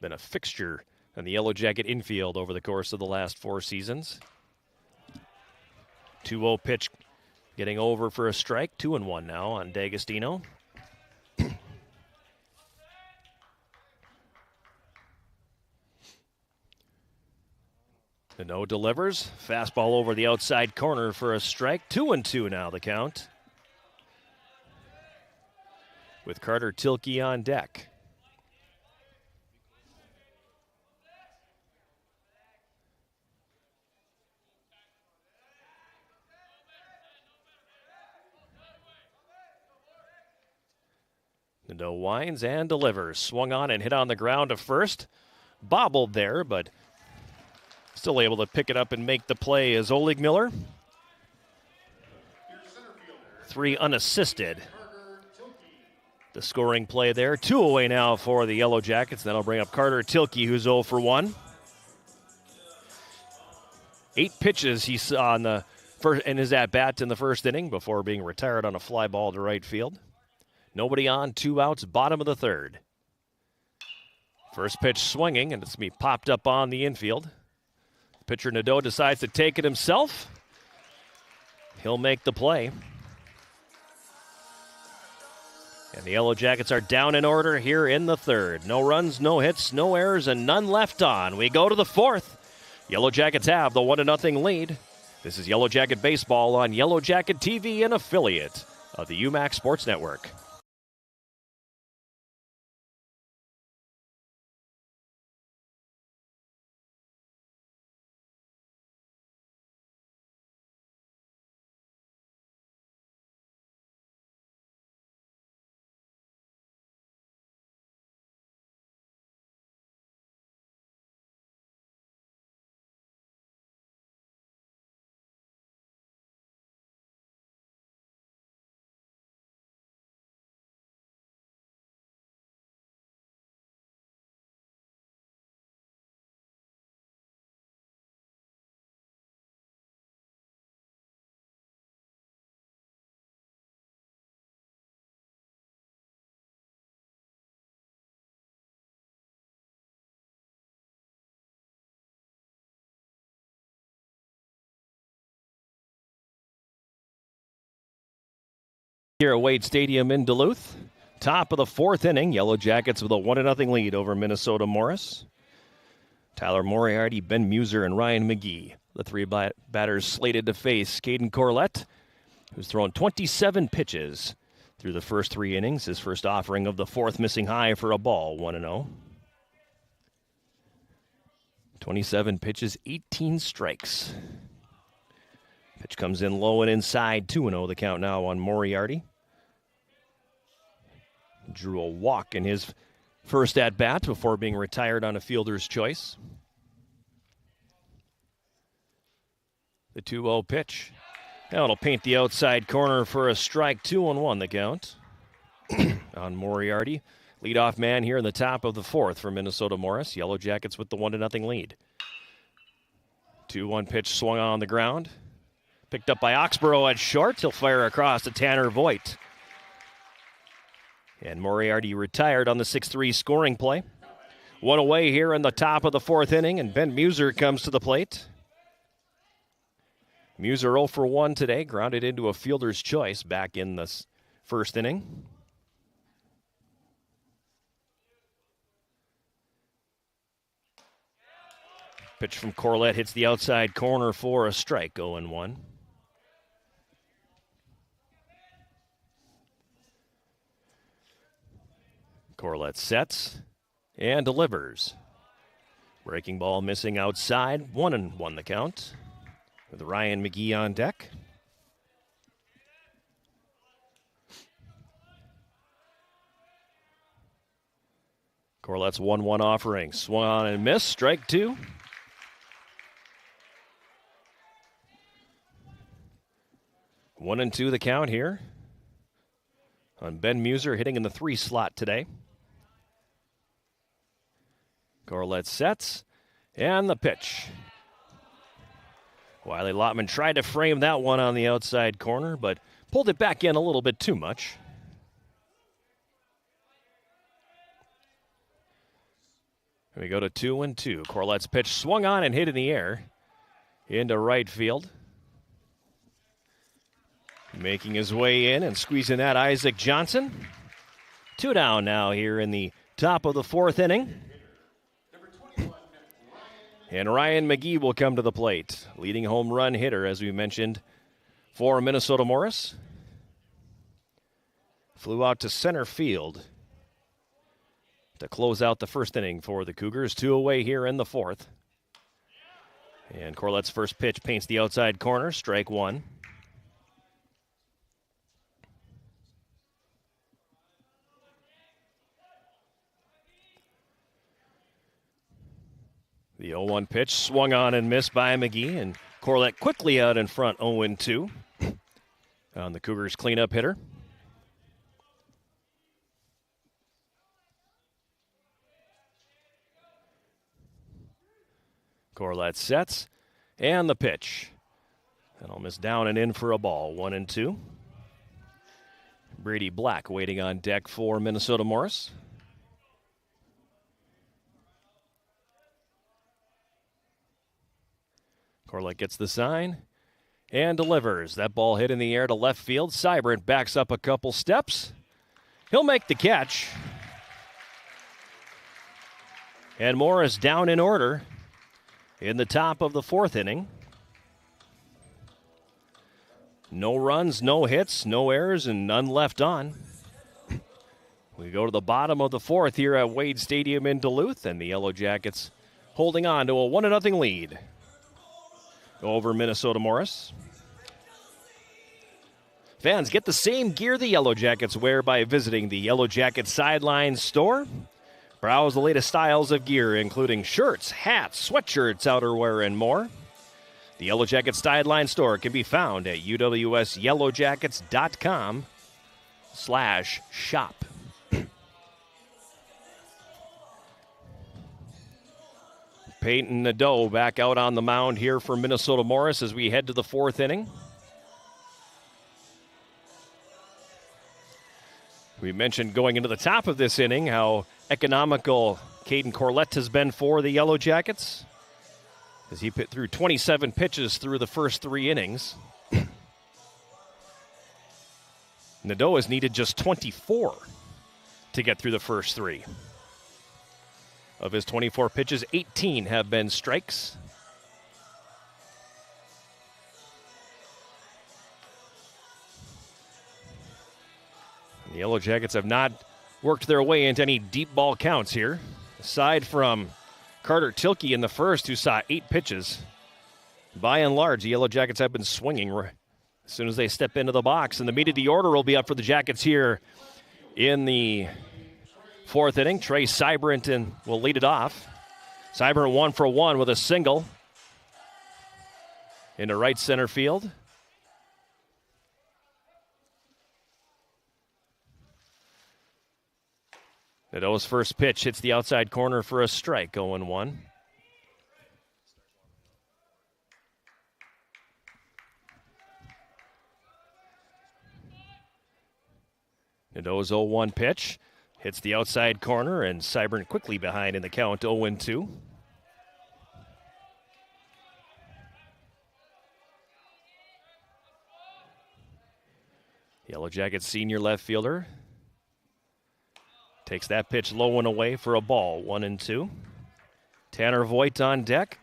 Been a fixture in the Yellow Jacket infield over the course of the last 4 seasons. 2-0 pitch getting over for a strike, 2-1 now on D'Agostino. Nadeau delivers. Fastball over the outside corner for a strike. 2-2 now the count. With Carter Tilke on deck. Nadeau winds and delivers. Swung on and hit on the ground to first. Bobbled there, but still able to pick it up and make the play as Oleg Miller. 3 unassisted. The scoring play there. 2 away now for the Yellow Jackets. That'll bring up Carter Tilke, who's 0 for 1. 8 pitches he saw in his at-bat in the first inning before being retired on a fly ball to right field. Nobody on, 2 outs, bottom of the third. First pitch swinging, and it's going to be popped up on the infield. Pitcher Nadeau decides to take it himself. He'll make the play. And the Yellow Jackets are down in order here in the third. No runs, no hits, no errors, and none left on. We go to the fourth. Yellow Jackets have the 1-0 lead. This is Yellow Jacket Baseball on Yellow Jacket TV, an affiliate of the UMAC Sports Network. Here at Wade Stadium in Duluth. Top of the fourth inning, Yellow Jackets with a 1-0 lead over Minnesota Morris. Tyler Moriarty, Ben Muser, and Ryan McGee. The 3 batters slated to face Caden Corlett, who's thrown 27 pitches through the first 3 innings. His first offering of the fourth missing high for a ball, 1-0. 27 pitches, 18 strikes. Pitch comes in low and inside, 2-0 the count now on Moriarty. Drew a walk in his first at-bat before being retired on a fielder's choice. The 2-0 pitch. Now it'll paint the outside corner for a strike, 2-1 the count on Moriarty. Leadoff man here in the top of the fourth for Minnesota Morris. Yellow Jackets with the 1-0 lead. 2-1 pitch swung on the ground. Picked up by Oxborough at short. He'll fire across to Tanner Voigt. And Moriarty retired on the 6-3 scoring play. One away here in the top of the fourth inning, and Ben Muser comes to the plate. Muser 0 for 1 today, grounded into a fielder's choice back in the first inning. Pitch from Corlett hits the outside corner for a strike, 0-1. Corlett sets and delivers. Breaking ball missing outside, 1-1 the count, with Ryan McGee on deck. Corlett's 1-1 offering. Swung on and missed. Strike 2. One and 2 the count here on Ben Muser, hitting in the 3 slot today. Corlett sets, and the pitch. Wiley Lottman tried to frame that one on the outside corner, but pulled it back in a little bit too much. We go to 2-2. Corlett's pitch swung on and hit in the air into right field. Making his way in and squeezing that, Isaac Johnson. 2 down now here in the top of the fourth inning. And Ryan McGee will come to the plate. Leading home run hitter, as we mentioned, for Minnesota Morris. Flew out to center field to close out the first inning for the Cougars. 2 away here in the fourth. And Corlett's first pitch paints the outside corner, strike 1. The 0-1 pitch swung on and missed by McGee, and Corlett quickly out in front, 0-2 on the Cougars' cleanup hitter. Corlett sets, and the pitch. That'll miss down and in for a ball, 1-2. Brady Black waiting on deck for Minnesota Morris. Corlett gets the sign and delivers. That ball hit in the air to left field. Seibert backs up a couple steps. He'll make the catch. And Morris down in order in the top of the fourth inning. No runs, no hits, no errors, and none left on. We go to the bottom of the fourth here at Wade Stadium in Duluth, and the Yellow Jackets holding on to a 1-0 lead over Minnesota Morris. Fans, get the same gear the Yellow Jackets wear by visiting the Yellow Jacket Sideline store. Browse the latest styles of gear, including shirts, hats, sweatshirts, outerwear, and more. The Yellow Jacket Sideline store can be found at uwsyellowjackets.com/shop. Peyton Nadeau back out on the mound here for Minnesota Morris as we head to the fourth inning. We mentioned going into the top of this inning how economical Caden Corlett has been for the Yellow Jackets, as he threw 27 pitches through the first 3 innings. Nadeau has needed just 24 to get through the first 3. Of his 24 pitches, 18 have been strikes. The Yellow Jackets have not worked their way into any deep ball counts here, aside from Carter Tilke in the first, who saw 8 pitches. By and large, the Yellow Jackets have been swinging as soon as they step into the box, and the meat of the order will be up for the Jackets here in the fourth inning. Trey Seibert will lead it off. Seibert 1 for 1 with a single into right center field. Nadeau's first pitch hits the outside corner for a strike, 0-1. Nadeau's 0-1 pitch. Hits the outside corner, and Seibert quickly behind in the count, 0-2. Yellow Jackets senior left fielder takes that pitch low and away for a ball, 1-2. Tanner Voigt on deck.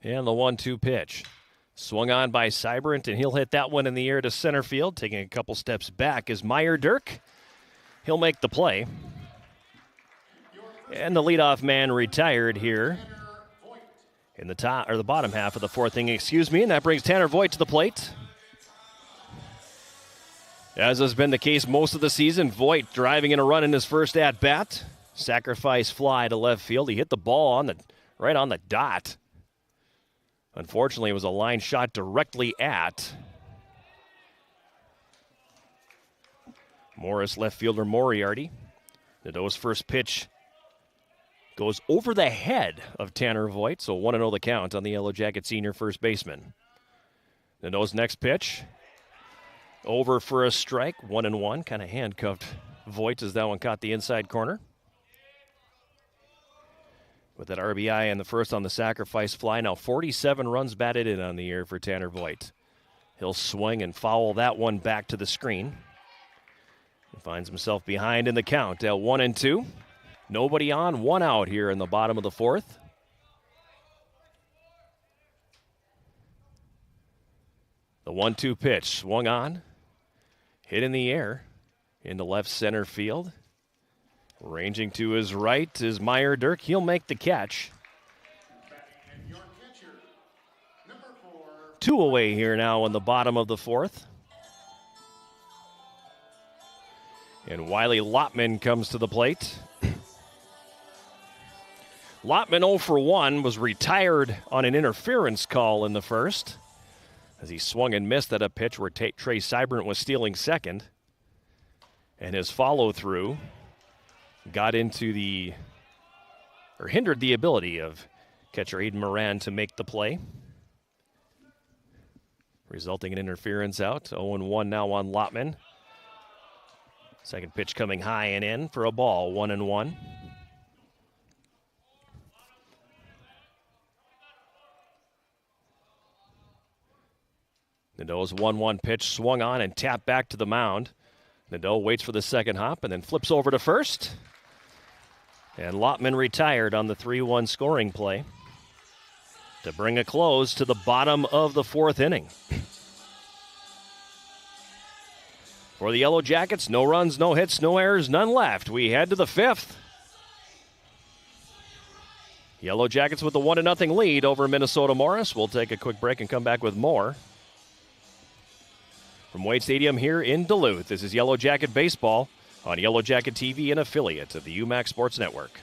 And the 1-2 pitch. Swung on by Seibert, and he'll hit that one in the air to center field. Taking a couple steps back is Meyer Dirk. He'll make the play. And the leadoff man retired here in the top or the bottom half of the fourth inning, and that brings Tanner Voigt to the plate. As has been the case most of the season, Voigt driving in a run in his first at-bat. Sacrifice fly to left field. He hit the ball right on the dot. Unfortunately, it was a line shot directly at Morris left fielder Moriarty. Nadeau's first pitch goes over the head of Tanner Voigt, so 1-0 the count on the Yellow Jacket senior first baseman. Nadeau's next pitch, over for a strike, 1-1, kind of handcuffed Voigt as that one caught the inside corner. With that RBI and the first on the sacrifice fly, now 47 runs batted in on the year for Tanner Voigt. He'll swing and foul that one back to the screen. He finds himself behind in the count at 1-2. Nobody on, one out here in the bottom of the fourth. The 1-2 pitch swung on, hit in the air into left center field. Ranging to his right is Meyer Dirk. He'll make the catch. 2 away here now in the bottom of the fourth. And Wiley Lotman comes to the plate. Lotman 0 for 1 was retired on an interference call in the first as he swung and missed at a pitch where Trey Seibert was stealing second. And his follow-through hindered the ability of catcher Aiden Moran to make the play, resulting in interference out. 0-1 now on Lotman. Second pitch coming high and in for a ball, 1-1. Nadeau's 1-1 pitch swung on and tapped back to the mound. Nadeau waits for the second hop and then flips over to first. And Lotman retired on the 3-1 scoring play to bring a close to the bottom of the fourth inning. For the Yellow Jackets, no runs, no hits, no errors, none left. We head to the fifth. Yellow Jackets with the 1-0 lead over Minnesota Morris. We'll take a quick break and come back with more. From Wade Stadium here in Duluth, this is Yellow Jacket Baseball on Yellow Jacket TV, an affiliate of the UMAC Sports Network.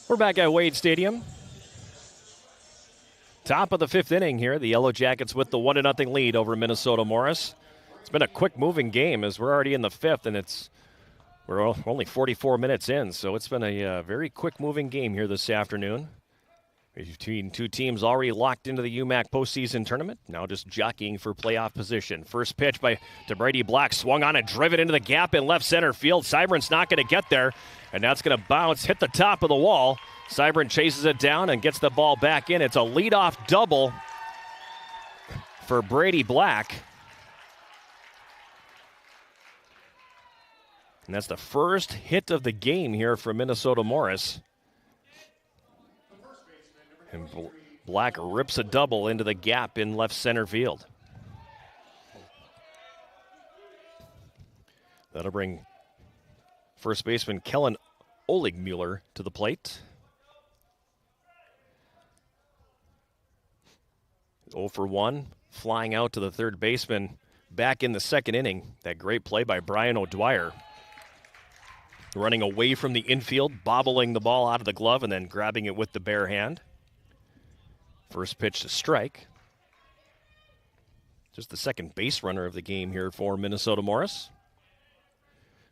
We're back at Wade Stadium. Top of the fifth inning here. The Yellow Jackets with the 1-0 lead over Minnesota Morris. It's been a quick-moving game as we're already in the fifth, and we're only 44 minutes in, so it's been a very quick-moving game here this afternoon. Between two teams already locked into the UMAC postseason tournament, now just jockeying for playoff position. First pitch to Brady Black, swung on and driven into the gap in left center field. Seibrin's not going to get there, and that's going to bounce, hit the top of the wall. Seibrin chases it down and gets the ball back in. It's a leadoff double for Brady Black. And that's the first hit of the game here for Minnesota Morris. And Black rips a double into the gap in left center field. That'll bring first baseman Kellen Oligmuller to the plate. 0 for 1, flying out to the third baseman back in the second inning. That great play by Brian O'Dwyer. Running away from the infield, bobbling the ball out of the glove, and then grabbing it with the bare hand. First pitch to strike. Just the second base runner of the game here for Minnesota Morris.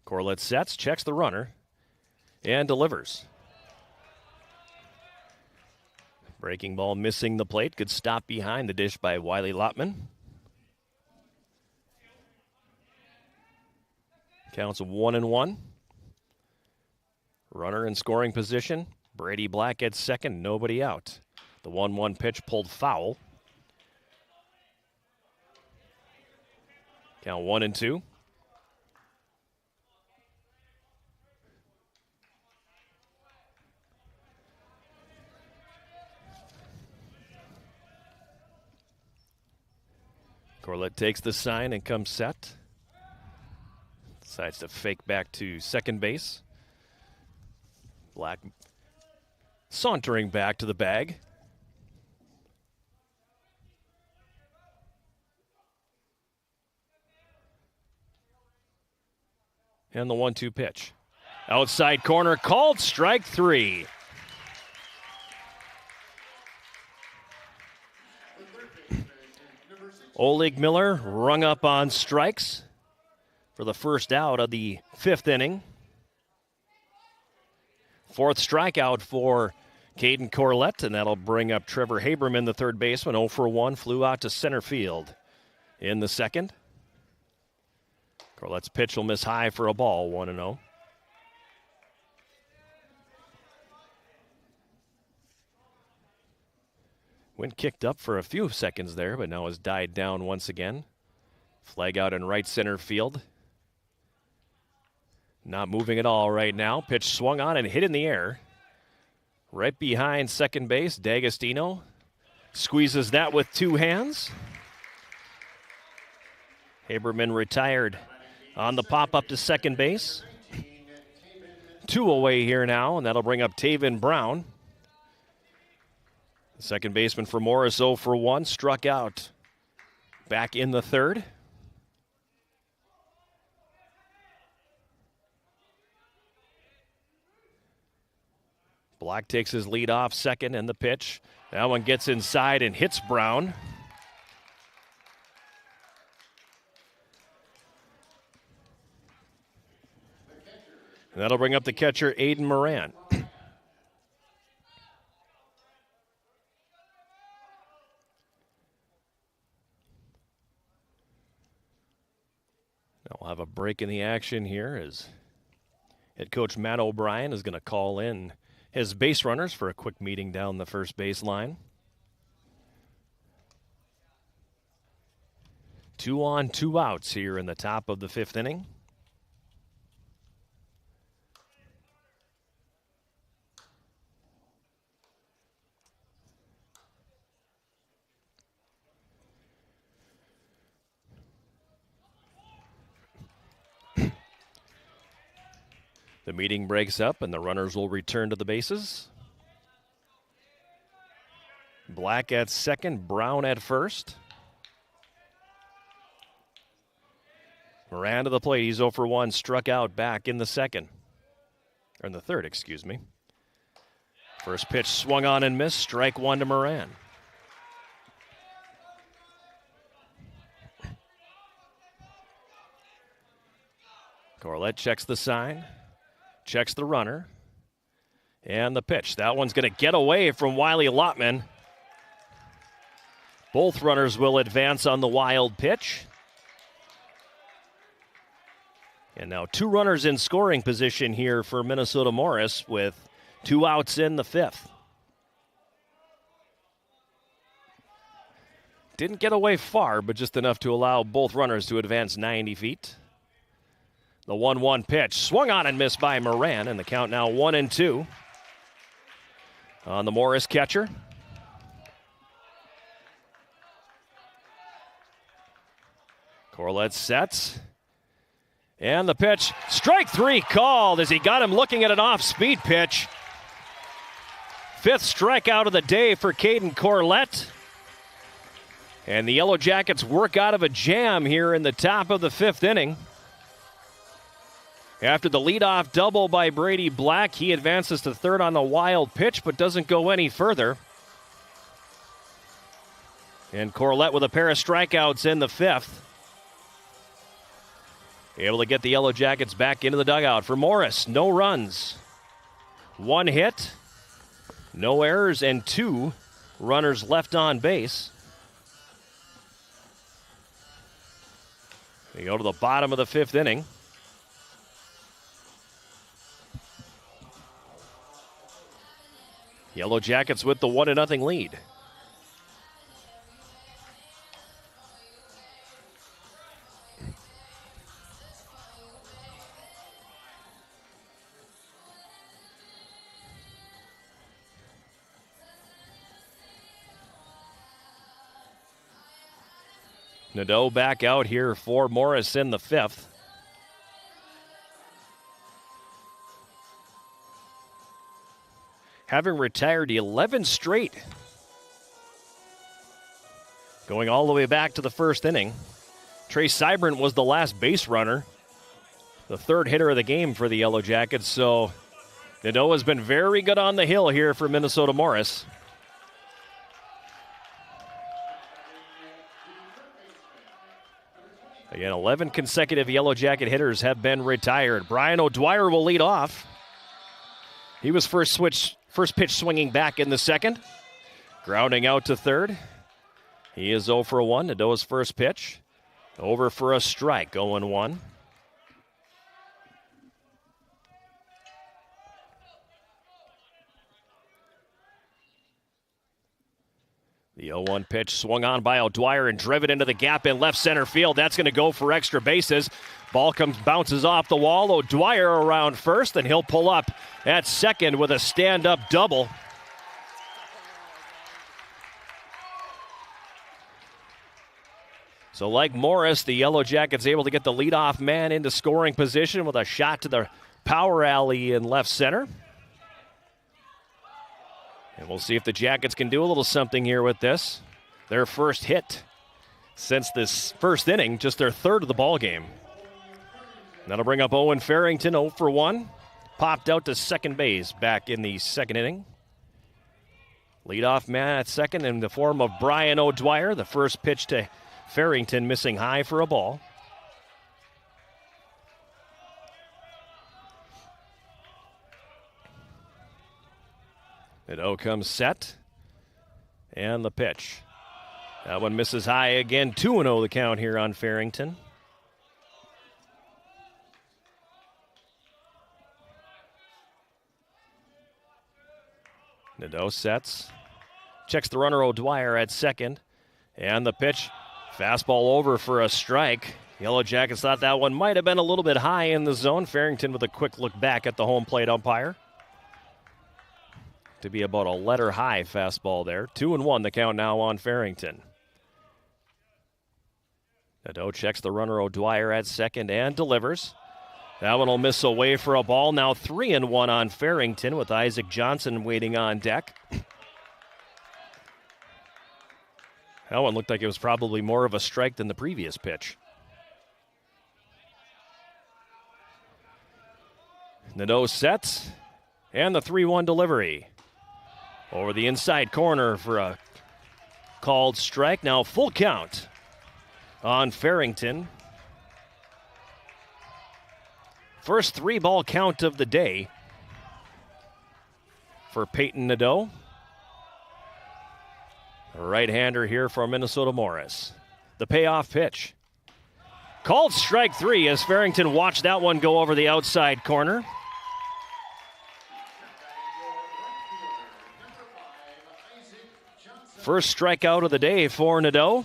Corlett sets, checks the runner, and delivers. Breaking ball missing the plate. Good stop behind the dish by Wiley Lotman. Counts 1-1. Runner in scoring position. Brady Black at second, nobody out. The 1-1 pitch pulled foul. Count 1-2. Corlett takes the sign and comes set. Decides to fake back to second base. Black sauntering back to the bag. And the 1-2 pitch. Outside corner called, strike 3. Oleg Miller rung up on strikes for the first out of the 5th inning. 4th strikeout for Caden Corlett, and that'll bring up Trevor Haberman, the third baseman. 0 for 1, flew out to center field in the second. Corlett's pitch will miss high for a ball, 1-0. Wind kicked up for a few seconds there, but now has died down once again. Flag out in right center field. Not moving at all right now. Pitch swung on and hit in the air. Right behind second base, D'Agostino squeezes that with 2 hands. Haberman retired on the pop-up to second base. 2 away here now, and that'll bring up Taven Brown. The second baseman for Morris, 0 for 1, struck out back in the third. Black takes his lead off second, and the pitch. That one gets inside and hits Brown. And that'll bring up the catcher, Aiden Moran. Now we'll have a break in the action here as head coach Matt O'Brien is going to call in his base runners for a quick meeting down the first base line. 2 on, 2 outs here in the top of the 5th inning. The meeting breaks up and the runners will return to the bases. Black at second, Brown at first. Moran to the plate, he's 0 for 1, struck out back in the second. Or in the third, excuse me. First pitch swung on and missed, strike 1 to Moran. Corlett checks the sign. Checks the runner. And the pitch. That one's going to get away from Wiley Lotman. Both runners will advance on the wild pitch. And now 2 runners in scoring position here for Minnesota Morris with 2 outs in the 5th. Didn't get away far, but just enough to allow both runners to advance 90 feet. The 1-1 pitch swung on and missed by Moran, and the count now 1-2 on the Morris catcher. Corlett sets. And the pitch, strike 3 called as he got him looking at an off-speed pitch. 5th strikeout of the day for Caden Corlett. And the Yellow Jackets work out of a jam here in the top of the 5th inning. After the leadoff double by Brady Black, he advances to third on the wild pitch, but doesn't go any further. And Corlett with a pair of strikeouts in the 5th. Able to get the Yellow Jackets back into the dugout. For Morris, no runs. 1 hit, no errors, and 2 runners left on base. We go to the bottom of the 5th inning. Yellow Jackets with the 1-0 lead. Nadeau back out here for Morris in the 5th. Having retired 11 straight. Going all the way back to the 1st inning. Trey Seibert was the last base runner. The 3rd hitter of the game for the Yellow Jackets. So Nadeau has been very good on the hill here for Minnesota Morris. Again, 11 consecutive Yellow Jacket hitters have been retired. Brian O'Dwyer will lead off. He was first pitch swinging back in the 2nd. Grounding out to 3rd. He is 0 for 1. Nadeau's first pitch. Over for a strike, 0-1. The 0-1 pitch swung on by O'Dwyer and driven into the gap in left center field. That's going to go for extra bases. Ball bounces off the wall. O'Dwyer around first, and he'll pull up at 2nd with a stand-up double. So like Morris, the Yellow Jackets able to get the leadoff man into scoring position with a shot to the power alley in left center. And we'll see if the Jackets can do a little something here with this. Their first hit since this 1st inning, just their 3rd of the ball game. That'll bring up Owen Farrington, 0 for 1. Popped out to 2nd base back in the 2nd inning. Leadoff man at 2nd in the form of Brian O'Dwyer. The first pitch to Farrington missing high for a ball. Nadeau comes set. And the pitch. That one misses high again. 2-0 the count here on Farrington. Nadeau sets. Checks the runner O'Dwyer at 2nd. And the pitch. Fastball over for a strike. Yellow Jackets thought that one might have been a little bit high in the zone. Farrington with a quick look back at the home plate umpire. To be about a letter high fastball there. 2-1 the count now on Farrington. Nadeau checks the runner O'Dwyer at 2nd and delivers. That one will miss away for a ball. Now 3-1 on Farrington with Isaac Johnson waiting on deck. That one looked like it was probably more of a strike than the previous pitch. Nadeau sets, and the 3-1 delivery. Over the inside corner for a called strike. Now full count on Farrington. First 3-ball count of the day. for Peyton Nadeau. A right-hander here for Minnesota Morris. The payoff pitch. Called strike 3 as Farrington watched that one go over the outside corner. First strikeout of the day for Nadeau.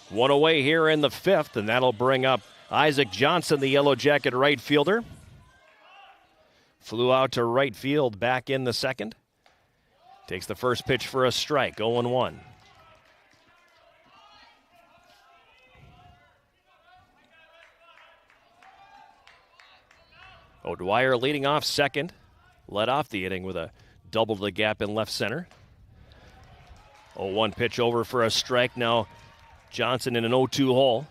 One away here in the 5th, and that'll bring up Isaac Johnson, the Yellow Jacket right fielder. Flew out to right field back in the 2nd. Takes the first pitch for a strike, 0-1. O'Dwyer leading off second. Led off the inning with a double to the gap in left center. 0-1 pitch over for a strike. Now Johnson in an 0-2 hole.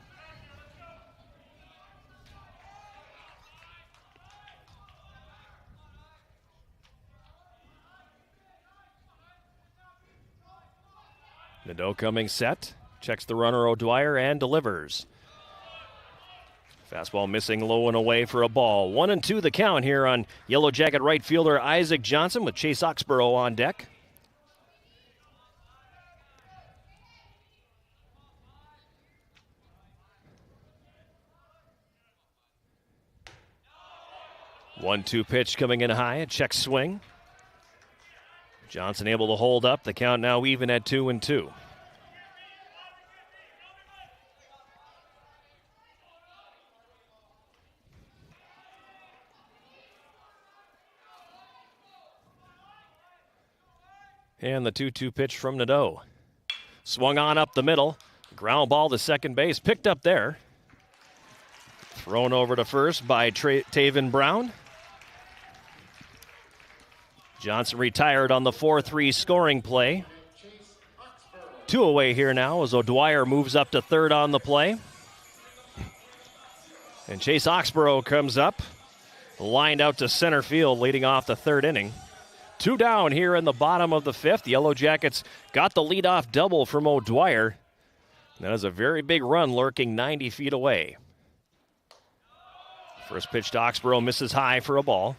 Nadeau coming set. Checks the runner O'Dwyer and delivers. Fastball missing low and away for a ball. 1-2 the count here on Yellow Jacket right fielder Isaac Johnson with Chase Oxborough on deck. One-two pitch coming in high, a check swing. Johnson able to hold up. The count now even at 2-2. And the 2-2 pitch from Nadeau. Swung on up the middle. Ground ball to second base. Picked up there. Thrown over to first by Taven Brown. Johnson retired on the 4-3 scoring play. 2 away here now as O'Dwyer moves up to third on the play. And Chase Oxborough comes up. Lined out to center field leading off the 3rd inning. 2 down here in the bottom of the 5th. Yellow Jackets got the leadoff double from O'Dwyer. That is a very big run lurking 90 feet away. First pitch to Oxborough misses high for a ball.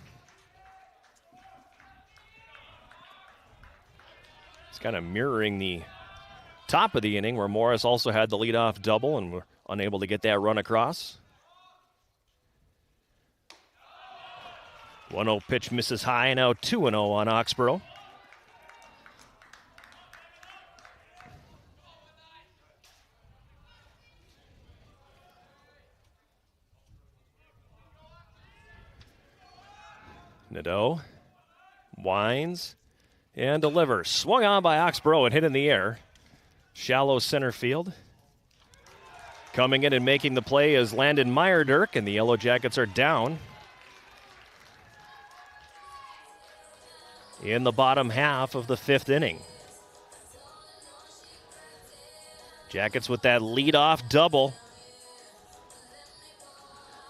It's kind of mirroring the top of the inning where Morris also had the leadoff double and were unable to get that run across. 1-0 pitch misses high, now 2-0 on Oxborough. Nadeau winds and delivers. Swung on by Oxborough and hit in the air. Shallow center field. Coming in and making the play is Landon Meyerdirk, and the Yellow Jackets are down in the bottom half of the 5th inning. Jackets with that leadoff double.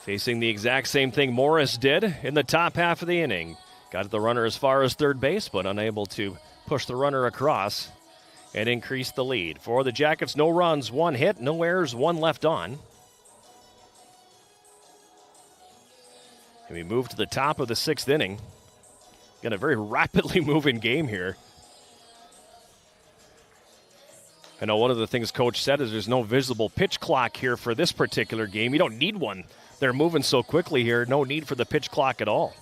Facing the exact same thing Morris did in the top half of the inning. Got the runner as far as third base, but unable to push the runner across and increase the lead. For the Jackets, no runs, 1 hit, no errors, 1 left on. And we move to the top of the 6th inning. Got a very rapidly moving game here. I know one of the things Coach said is there's no visible pitch clock here for this particular game. You don't need one. They're moving so quickly here. No need for the pitch clock at all.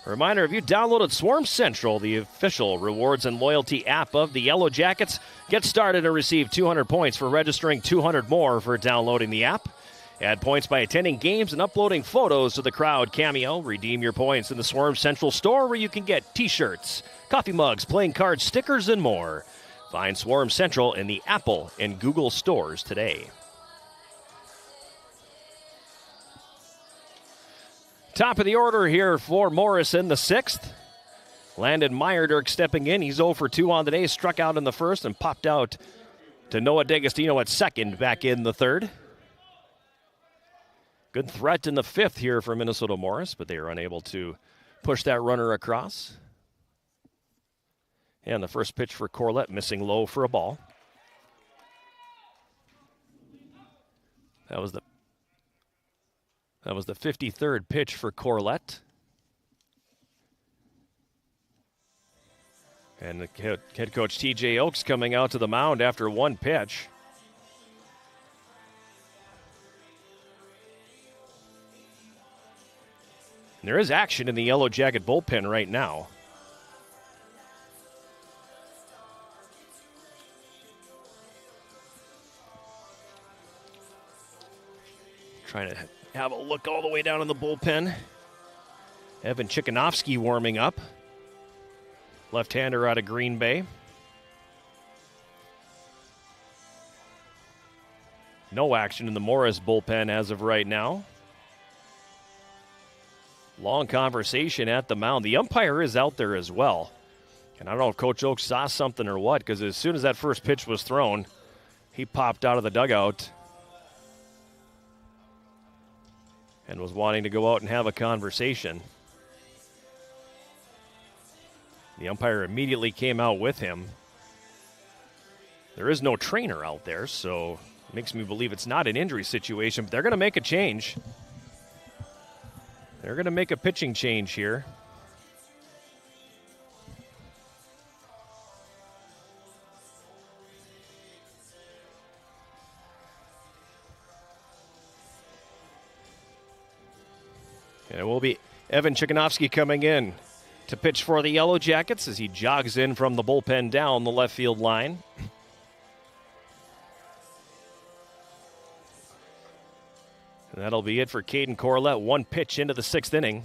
A reminder, if you downloaded Swarm Central, the official rewards and loyalty app of the Yellow Jackets, get started and receive 200 points for registering, 200 more for downloading the app. Add points by attending games and uploading photos to the Crowd Cameo. Redeem your points in the Swarm Central store where you can get t-shirts, coffee mugs, playing cards, stickers, and more. Find Swarm Central in the Apple and Google stores today. Top of the order here for Morris in the 6th. Landon Meyerdirk stepping in. He's 0 for 2 on the day. Struck out in the 1st and popped out to Noah D'Agostino at 2nd back in the 3rd. Good threat in the 5th here for Minnesota Morris, but they are unable to push that runner across. And the first pitch for Corlett missing low for a ball. That was the That was the 53rd pitch for Corlett. And the head coach TJ Oakes coming out to the mound after one pitch. And there is action in the Yellow Jacket bullpen right now. Trying to have a look all the way down in the bullpen. Evan Chikanovsky warming up. Left-hander out of Green Bay. No action in the Morris bullpen as of right now. Long conversation at the mound. The umpire is out there as well. And I don't know if Coach Oakes saw something or what, because as soon as that first pitch was thrown, he popped out of the dugout and was wanting to go out and have a conversation. The umpire immediately came out with him. There is no trainer out there, so it makes me believe it's not an injury situation, but they're going to make a change. They're going to make a pitching change here. And it will be Evan Chikanovsky coming in to pitch for the Yellow Jackets as he jogs in from the bullpen down the left field line. And that'll be it for Caden Corlett. One pitch into the 6th inning.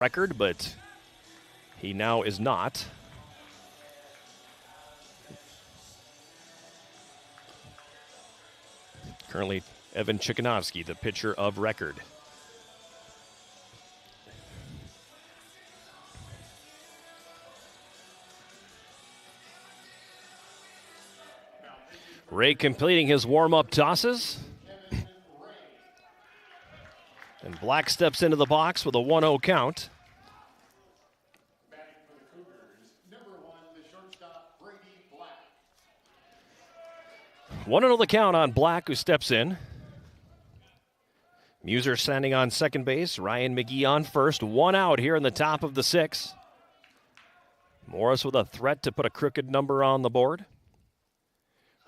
record, but he now is not. Currently, Evan Chikanovsky, the pitcher of record. Ray completing his warm-up tosses. And Black steps into the box with a 1-0 count. 1-0 the count on Black, who steps in. Muser standing on second base. Ryan McGee on first. 1 out here in the top of the 6th. Morris with a threat to put a crooked number on the board.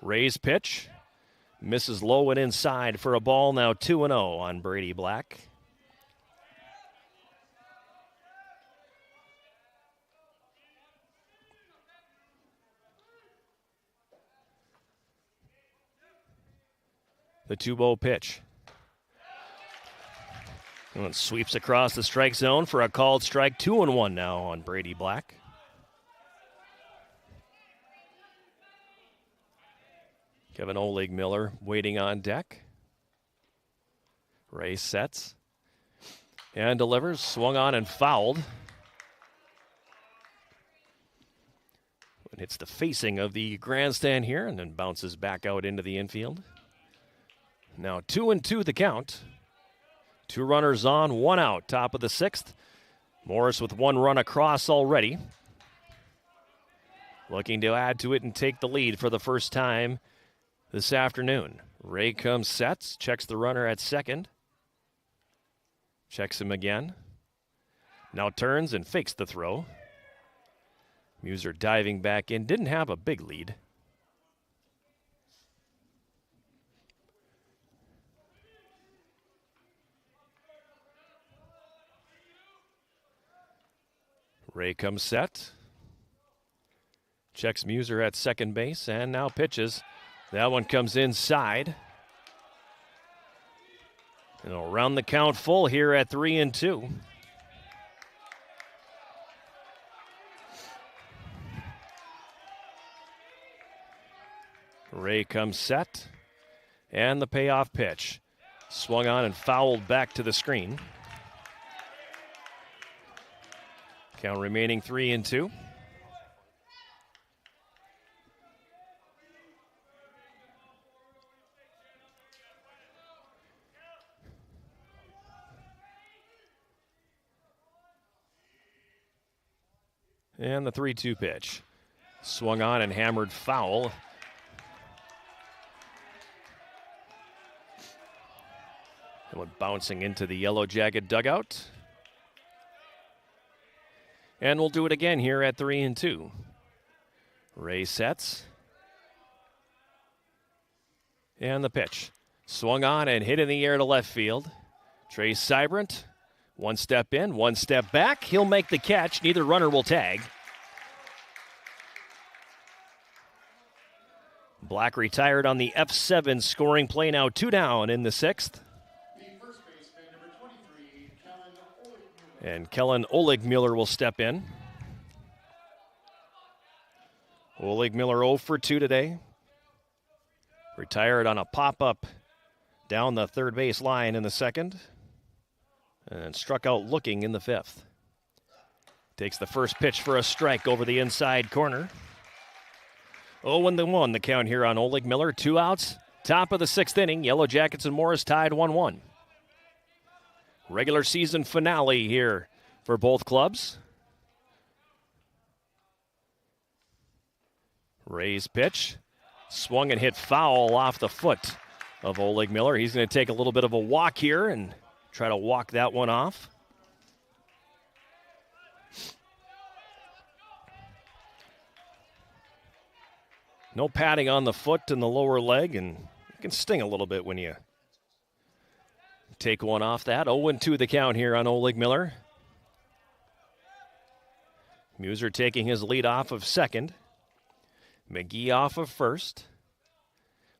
Ray's pitch. Misses low and inside for a ball. Now 2-0 on Brady Black. The 2-0 pitch. And sweeps across the strike zone for a called strike. 2-1 now on Brady Black. Kevin Oleg Miller waiting on deck. Ray sets and delivers. Swung on and fouled. And hits the facing of the grandstand here and then bounces back out into the infield. Now 2-2 the count. 2 runners on, 1 out, top of the 6th. Morris with 1 run across already. Looking to add to it and take the lead for the first time this afternoon. Ray comes, sets, checks the runner at second. Checks him again. Now turns and fakes the throw. Muser diving back in, didn't have a big lead. Ray comes set. Checks Muser at second base and now pitches. That one comes inside. And it'll round the count full here at 3-2. Ray comes set. And the payoff pitch. Swung on and fouled back to the screen. Count remaining 3-2. And the 3-2 pitch. Swung on and hammered foul. It went bouncing into the Yellow Jacket dugout. And we'll do it again here at 3-2. Ray sets. And the pitch. Swung on and hit in the air to left field. Trey Seibert, 1 step in, 1 step back. He'll make the catch. Neither runner will tag. Black retired on the F7 scoring play. Now 2 down in the 6th. And Kellen Olegmuller will step in. Olegmuller 0 for 2 today. Retired on a pop-up down the third base line in the 2nd. And struck out looking in the 5th. Takes the first pitch for a strike over the inside corner. 0-1 the count here on Olegmuller. 2 outs. Top of the 6th inning. Yellow Jackets and Morris tied 1-1. Regular season finale here for both clubs. Ray's pitch. Swung and hit foul off the foot of Olegmuller. He's going to take a little bit of a walk here and try to walk that one off. No padding on the foot and the lower leg, and it can sting a little bit when you take one off that. 0-2 the count here on Olegmuller. Muser taking his lead off of second. McGee off of first.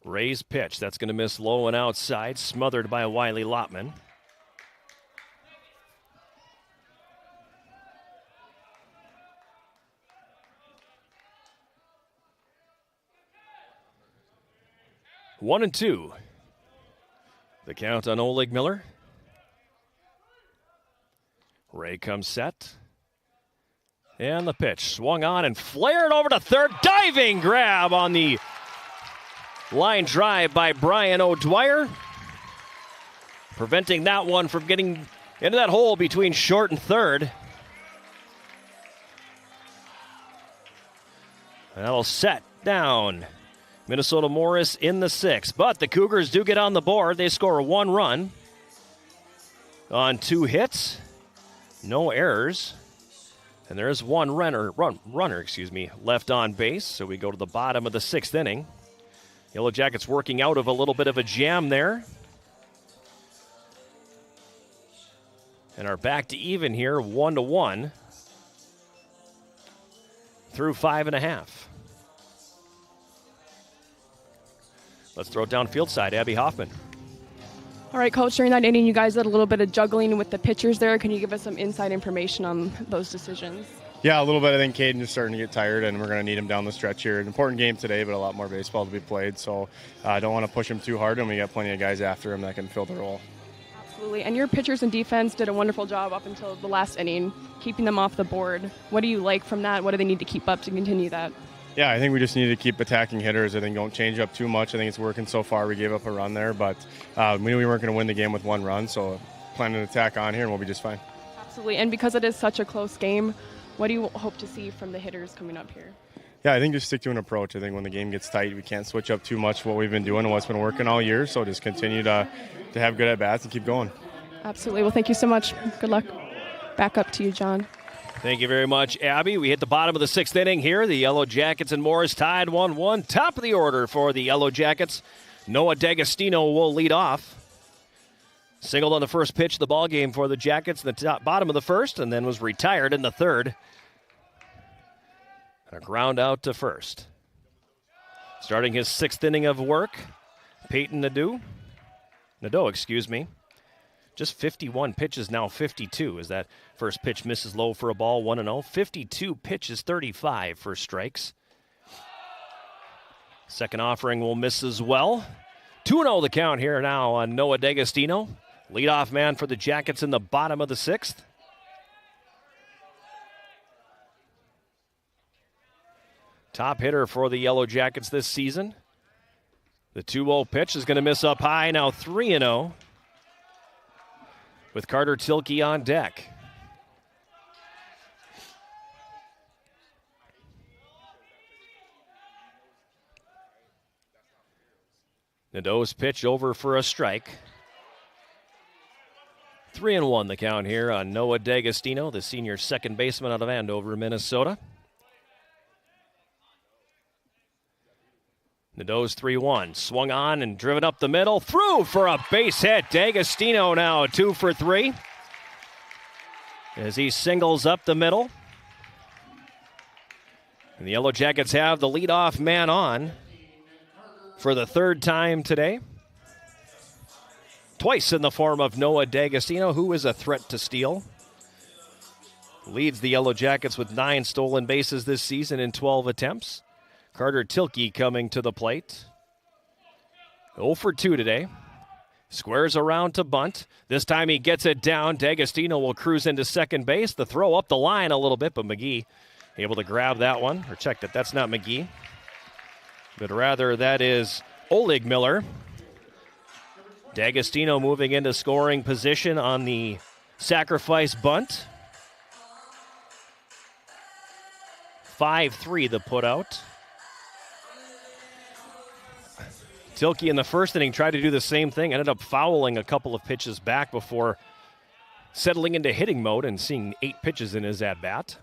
Ray's pitch. That's going to miss low and outside. Smothered by Wiley Lotman. 1-2. The count on Oleg Miller. Ray comes set. And the pitch swung on and flared over to third. Diving grab on the line drive by Brian O'Dwyer. Preventing that one from getting into that hole between short and third. That'll set down Minnesota Morris in the sixth. But the Cougars do get on the board. They score 1 run on 2 hits. No errors. And there is one runner left on base. So we go to the bottom of the 6th inning. Yellow Jackets working out of a little bit of a jam there. And are back to even here, 1-1 through 5.5. Let's throw it down field side. Abby Hoffman. All right, Coach, during that inning, you guys did a little bit of juggling with the pitchers there. Can you give us some inside information on those decisions? Yeah, a little bit. I think Caden is starting to get tired, and we're going to need him down the stretch here. An important game today, but a lot more baseball to be played. So I don't want to push him too hard, and we got plenty of guys after him that can fill the role. Absolutely. And your pitchers and defense did a wonderful job up until the last inning, keeping them off the board. What do you like from that? What do they need to keep up to continue that? Yeah, I think we just need to keep attacking hitters. I think don't change up too much. I think it's working so far. We gave up a run there, but we knew we weren't going to win the game with 1 run, so plan an attack on here, and we'll be just fine. Absolutely. And because it is such a close game, what do you hope to see from the hitters coming up here? Yeah, I think just stick to an approach. I think when the game gets tight, we can't switch up too much what we've been doing and what's been working all year, so just continue to have good at-bats and keep going. Absolutely. Well, thank you so much. Good luck. Back up to you, John. Thank you very much, Abby. We hit the bottom of the 6th inning here. The Yellow Jackets and Morris tied 1-1. Top of the order for the Yellow Jackets. Noah D'Agostino will lead off. Singled on the first pitch of the ball game for the Jackets in the bottom of the first, and then was retired in the third. And a ground out to first. Starting his 6th inning of work, Peyton Nadeau. Just 51 pitches, now 52, as that first pitch misses low for a ball, 1-0. 52 pitches, 35 for strikes. Second offering will miss as well. 2-0 the count here now on Noah D'Agostino. Leadoff man for the Jackets in the bottom of the 6th. Top hitter for the Yellow Jackets this season. The 2-0 pitch is going to miss up high, now 3-0. With Carter Tilke on deck. Nadeau's pitch over for a strike. 3-1 the count here on Noah D'Agostino, the senior second baseman out of Andover, Minnesota. Nadeau's 3-1. Swung on and driven up the middle. Through for a base hit. D'Agostino now 2 for 3. As he singles up the middle. And the Yellow Jackets have the leadoff man on for the 3rd time today. Twice in the form of Noah D'Agostino, who is a threat to steal. Leads the Yellow Jackets with 9 stolen bases this season in 12 attempts. Carter Tilke coming to the plate. 0 for 2 today. Squares around to bunt. This time he gets it down. D'Agostino will cruise into second base. The throw up the line a little bit, but McGee able to grab that one. Or check that that's not McGee. But rather that is Oleg Miller. D'Agostino moving into scoring position on the sacrifice bunt. 5-3 the putout. Tilke in the first inning tried to do the same thing, ended up fouling a couple of pitches back before settling into hitting mode and seeing 8 pitches in his at-bat.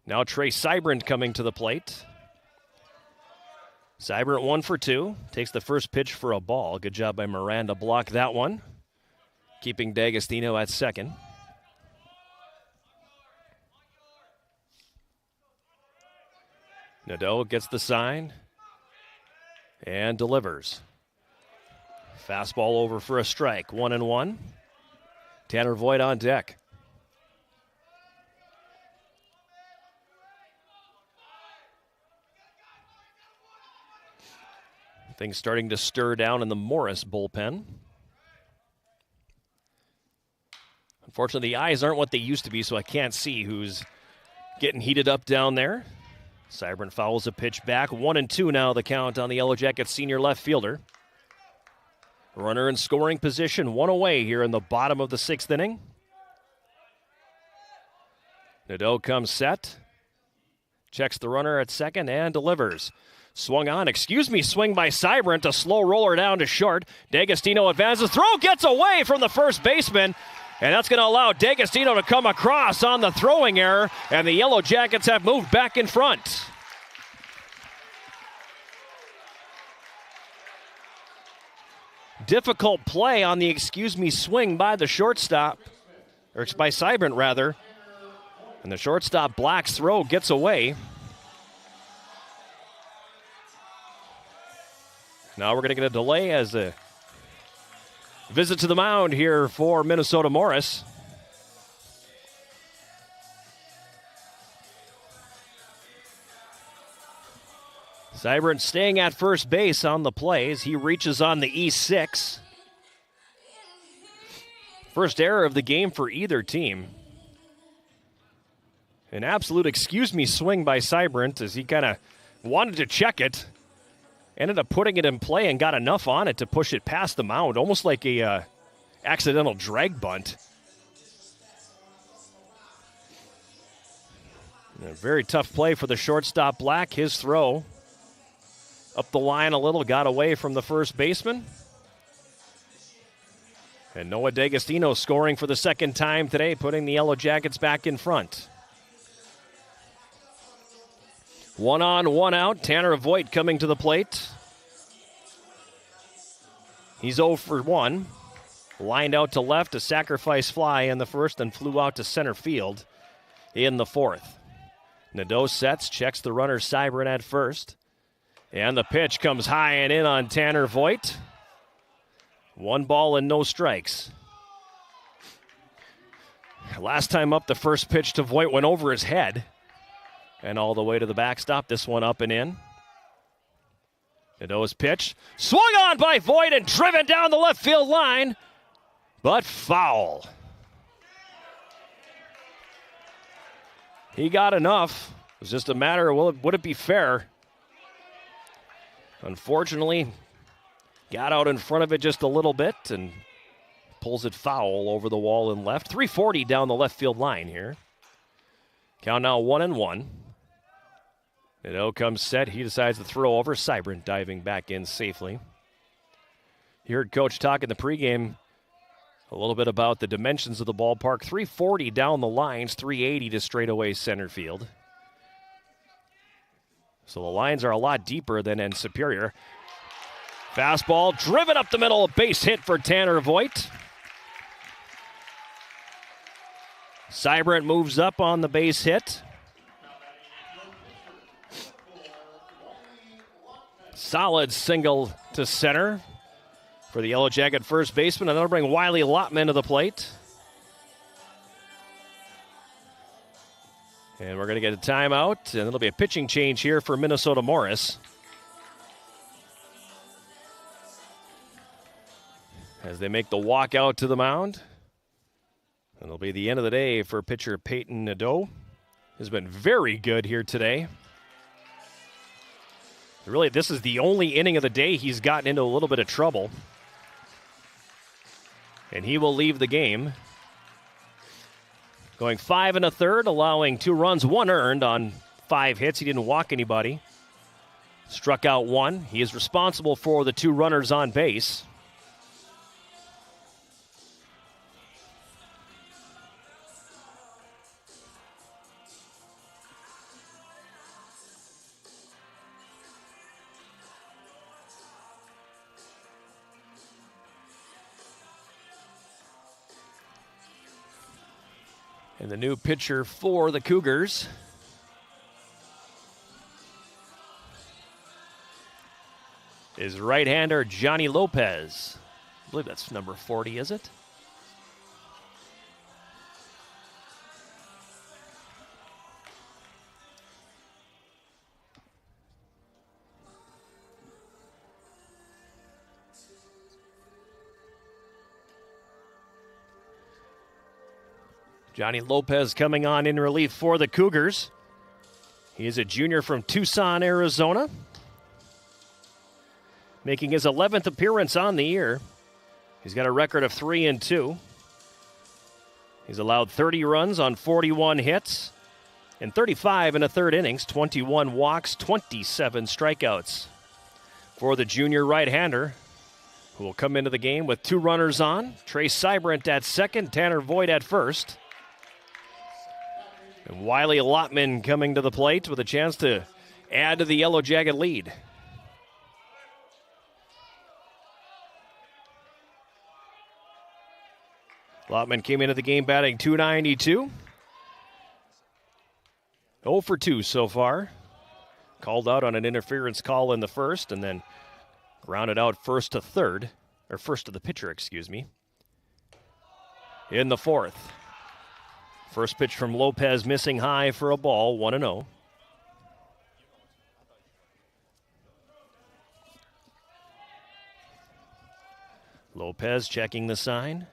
Now Trey Sybrand coming to the plate. Sybrand 1 for 2, takes the first pitch for a ball. Good job by Miranda, block that one, keeping D'Agostino at second. Nadeau gets the sign and delivers. Fastball over for a strike, 1-1. Tanner Voigt on deck. Things starting to stir down in the Morris bullpen. Unfortunately, the eyes aren't what they used to be, so I can't see who's getting heated up down there. Seibert fouls a pitch back. 1-2 now the count on the Yellow Jackets senior left fielder. Runner in scoring position, one away here in the bottom of the 6th inning. Nadeau comes set. Checks the runner at second and delivers. Swung on, swing by Seibert, a slow roller down to short. D'Agostino advances, throw gets away from the first baseman. And that's going to allow D'Agostino to come across on the throwing error, and the Yellow Jackets have moved back in front. Difficult play on the swing by the shortstop, or by Seibert rather. And the shortstop Black's throw gets away. Now we're going to get a delay as a visit to the mound here for Minnesota Morris. Seibert staying at first base on the play as he reaches on the E6. First error of the game for either team. An absolute swing by Seibert as he kind of wanted to check it. Ended up putting it in play and got enough on it to push it past the mound, almost like a accidental drag bunt. And a very tough play for the shortstop Black. His throw up the line a little, got away from the first baseman. And Noah D'Agostino scoring for the second time today, putting the Yellow Jackets back in front. 1 on, 1 out. Tanner Voigt coming to the plate. He's 0 for 1. Lined out to left, a sacrifice fly in the first, and flew out to center field in the fourth. Nadeau sets, checks the runner Seibert at first. And the pitch comes high and in on Tanner Voigt. 1 ball and no strikes. Last time up, the first pitch to Voigt went over his head. And all the way to the backstop. This one up and in. Nadeau's pitch. Swung on by Voigt and driven down the left field line. But foul. He got enough. It was just a matter of would it be fair? Unfortunately, got out in front of it just a little bit and pulls it foul over the wall and left. 340 down the left field line here. Count now 1-1. Nadeau comes set. He decides to throw over. Seibert diving back in safely. You heard Coach talk in the pregame a little bit about the dimensions of the ballpark. 340 down the lines, 380 to straightaway center field. So the lines are a lot deeper than in Superior. Fastball driven up the middle, a base hit for Tanner Voigt. Seibert moves up on the base hit. Solid single to center for the Yellow Jacket first baseman, and that'll bring Wiley Lotman to the plate. And we're going to get a timeout, and it'll be a pitching change here for Minnesota Morris. As they make the walk out to the mound. And it'll be the end of the day for pitcher Peyton Nadeau. Has been very good here today. Really, this is the only inning of the day he's gotten into a little bit of trouble. And he will leave the game. Going 5 1/3, allowing 2 runs, 1 earned on 5 hits. He didn't walk anybody. Struck out 1. He is responsible for the 2 runners on base. And the new pitcher for the Cougars is right-hander Johnny Lopez. I believe that's number 40, is it? Johnny Lopez coming on in relief for the Cougars. He is a junior from Tucson, Arizona, making his 11th appearance on the year. He's got a record of 3-2. He's allowed 30 runs on 41 hits and 35 in the third innings, 21 walks, 27 strikeouts. For the junior right-hander, who will come into the game with 2 runners on, Trey Seibrandt at second, Tanner Voigt at first. And Wiley Lotman coming to the plate with a chance to add to the Yellow Jacket lead. Lotman came into the game batting .292. 0 for 2 so far. Called out on an interference call in the first and then grounded out first to the pitcher, excuse me, in the fourth. First pitch from Lopez missing high for a ball, 1-0. Lopez checking the sign.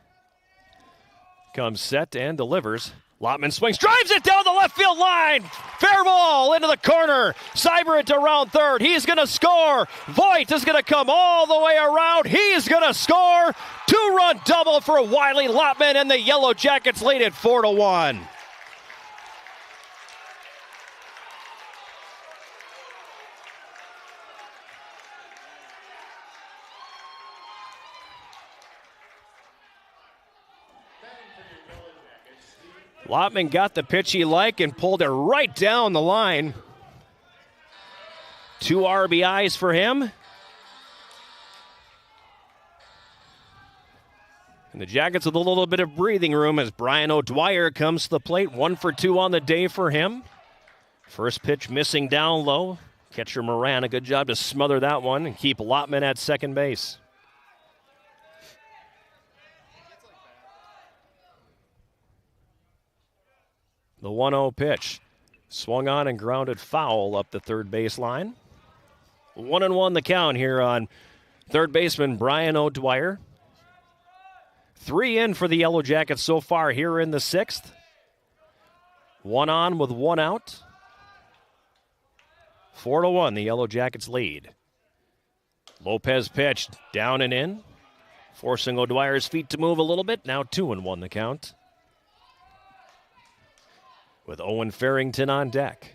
Comes set and delivers. Lotman swings, drives it down the left field line. Fair ball into the corner. Seibrandt around third. He's going to score. Voigt is going to come all the way around. He's going to score. 2-run double for Wiley Lotman, and the Yellow Jackets lead it 4-1. Lotman got the pitch he liked and pulled it right down the line. 2 RBIs for him. And the Jackets with a little bit of breathing room as Brian O'Dwyer comes to the plate. 1 for 2 on the day for him. First pitch missing down low. Catcher Moran, a good job to smother that one and keep Lotman at second base. The 1-0 pitch. Swung on and grounded foul up the third baseline. 1-1 the count here on third baseman Brian O'Dwyer. 3 in for the Yellow Jackets so far here in the 6th. 1 on with 1 out. 4-1, the Yellow Jackets lead. Lopez pitched down and in, forcing O'Dwyer's feet to move a little bit. Now 2-1 the count, with Owen Farrington on deck.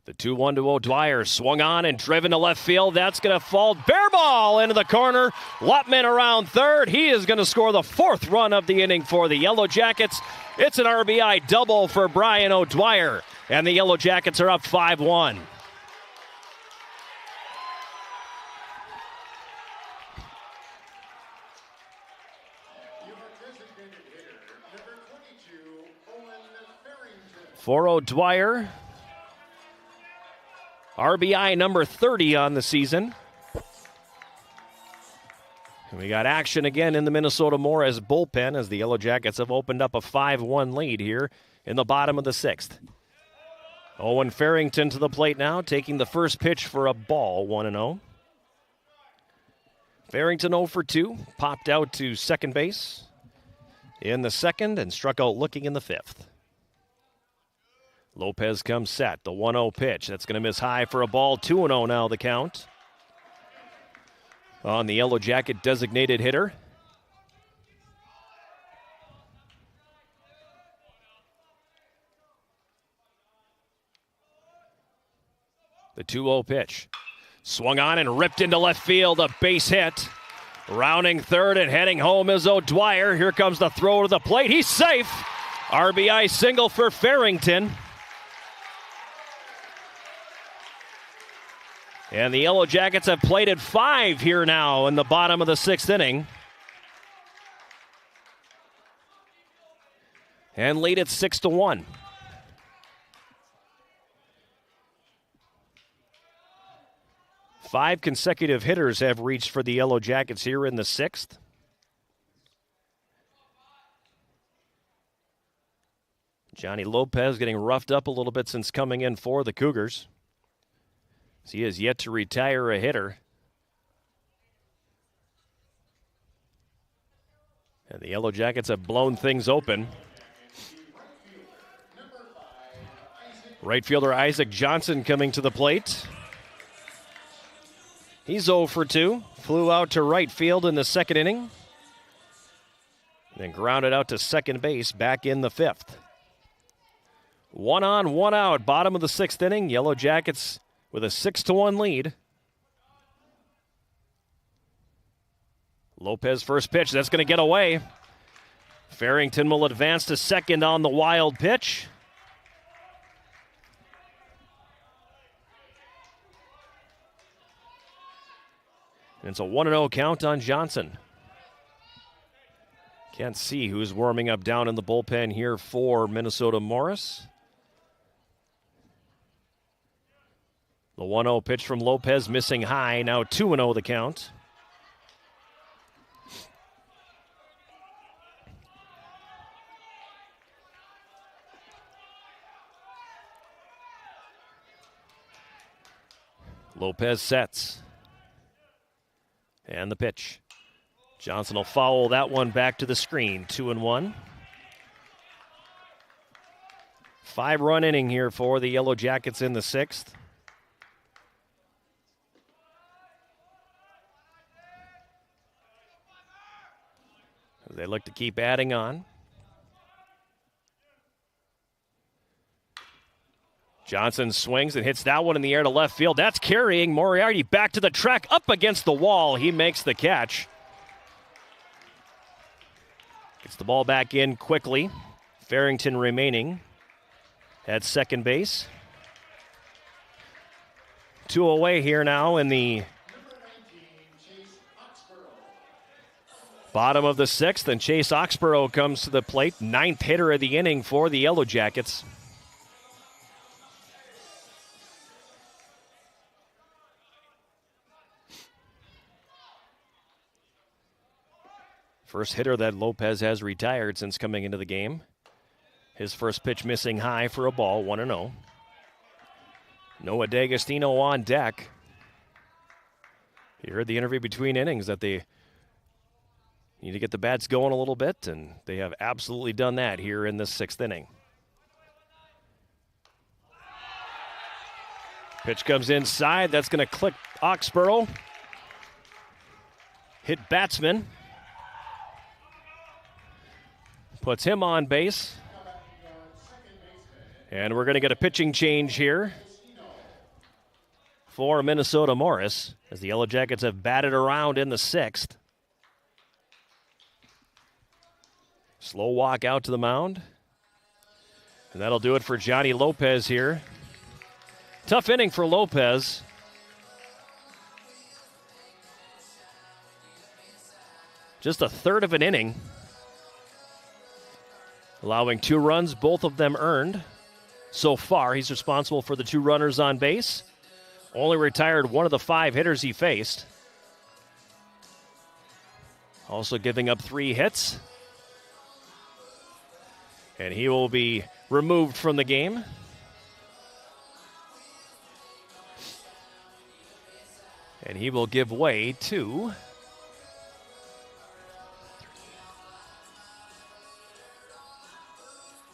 The 2-1 to O'Dwyer, swung on and driven to left field. That's going to fall. Bare ball into the corner. Lotman around third. He is going to score the 4th run of the inning for the Yellow Jackets. It's an RBI double for Brian O'Dwyer, and the Yellow Jackets are up 5-1. For O'Dwyer, RBI number 30 on the season. And we got action again in the Minnesota Morris bullpen as the Yellow Jackets have opened up a 5-1 lead here in the bottom of the 6th. Owen Farrington to the plate now, taking the first pitch for a ball, 1-0. Farrington 0 for 2, popped out to second base in the 2nd and struck out looking in the 5th. Lopez comes set, the 1-0 pitch. That's going to miss high for a ball, 2-0 now the count. On the Yellow Jacket designated hitter. The 2-0 pitch. Swung on and ripped into left field, a base hit. Rounding third and heading home is O'Dwyer. Here comes the throw to the plate. He's safe. RBI single for Farrington. And the Yellow Jackets have plated 5 here now in the bottom of the 6th inning. And lead it 6-1. Five consecutive hitters have reached for the Yellow Jackets here in the 6th. Johnny Lopez getting roughed up a little bit since coming in for the Cougars. He has yet to retire a hitter. And the Yellow Jackets have blown things open. Right fielder Isaac Johnson coming to the plate. He's 0 for 2. Flew out to right field in the second inning. Then grounded out to second base back in the fifth. 1 on, 1 out. Bottom of the sixth inning. Yellow Jackets with a 6-1 lead. Lopez first pitch. That's going to get away. Farrington will advance to second on the wild pitch. And it's a 1-0 count on Johnson. Can't see who's warming up down in the bullpen here for Minnesota Morris. The 1-0 pitch from Lopez missing high. Now 2-0 the count. Lopez sets. And the pitch. Johnson will foul that one back to the screen. 2-1. 5-run inning here for the Yellow Jackets in the sixth. They look to keep adding on. Johnson swings and hits that one in the air to left field. That's carrying Moriarty back to the track, up against the wall. He makes the catch. Gets the ball back in quickly. Farrington remaining at second base. 2 away here now in the bottom of the sixth, and Chase Oxborough comes to the plate. 9th hitter of the inning for the Yellow Jackets. First hitter that Lopez has retired since coming into the game. His first pitch missing high for a ball, 1-0. Noah D'Agostino on deck. You heard the interview between innings that they need to get the bats going a little bit, and they have absolutely done that here in this sixth inning. Pitch comes inside. That's going to click Oxborough. Hit batsman. Puts him on base. And we're going to get a pitching change here for Minnesota Morris as the Yellow Jackets have batted around in the sixth. Slow walk out to the mound. And that'll do it for Johnny Lopez here. Tough inning for Lopez. Just a third of an inning. Allowing 2 runs, both of them earned. So far, he's responsible for the 2 runners on base. Only retired 1 of the 5 hitters he faced. Also giving up 3 hits. And he will be removed from the game. And he will give way to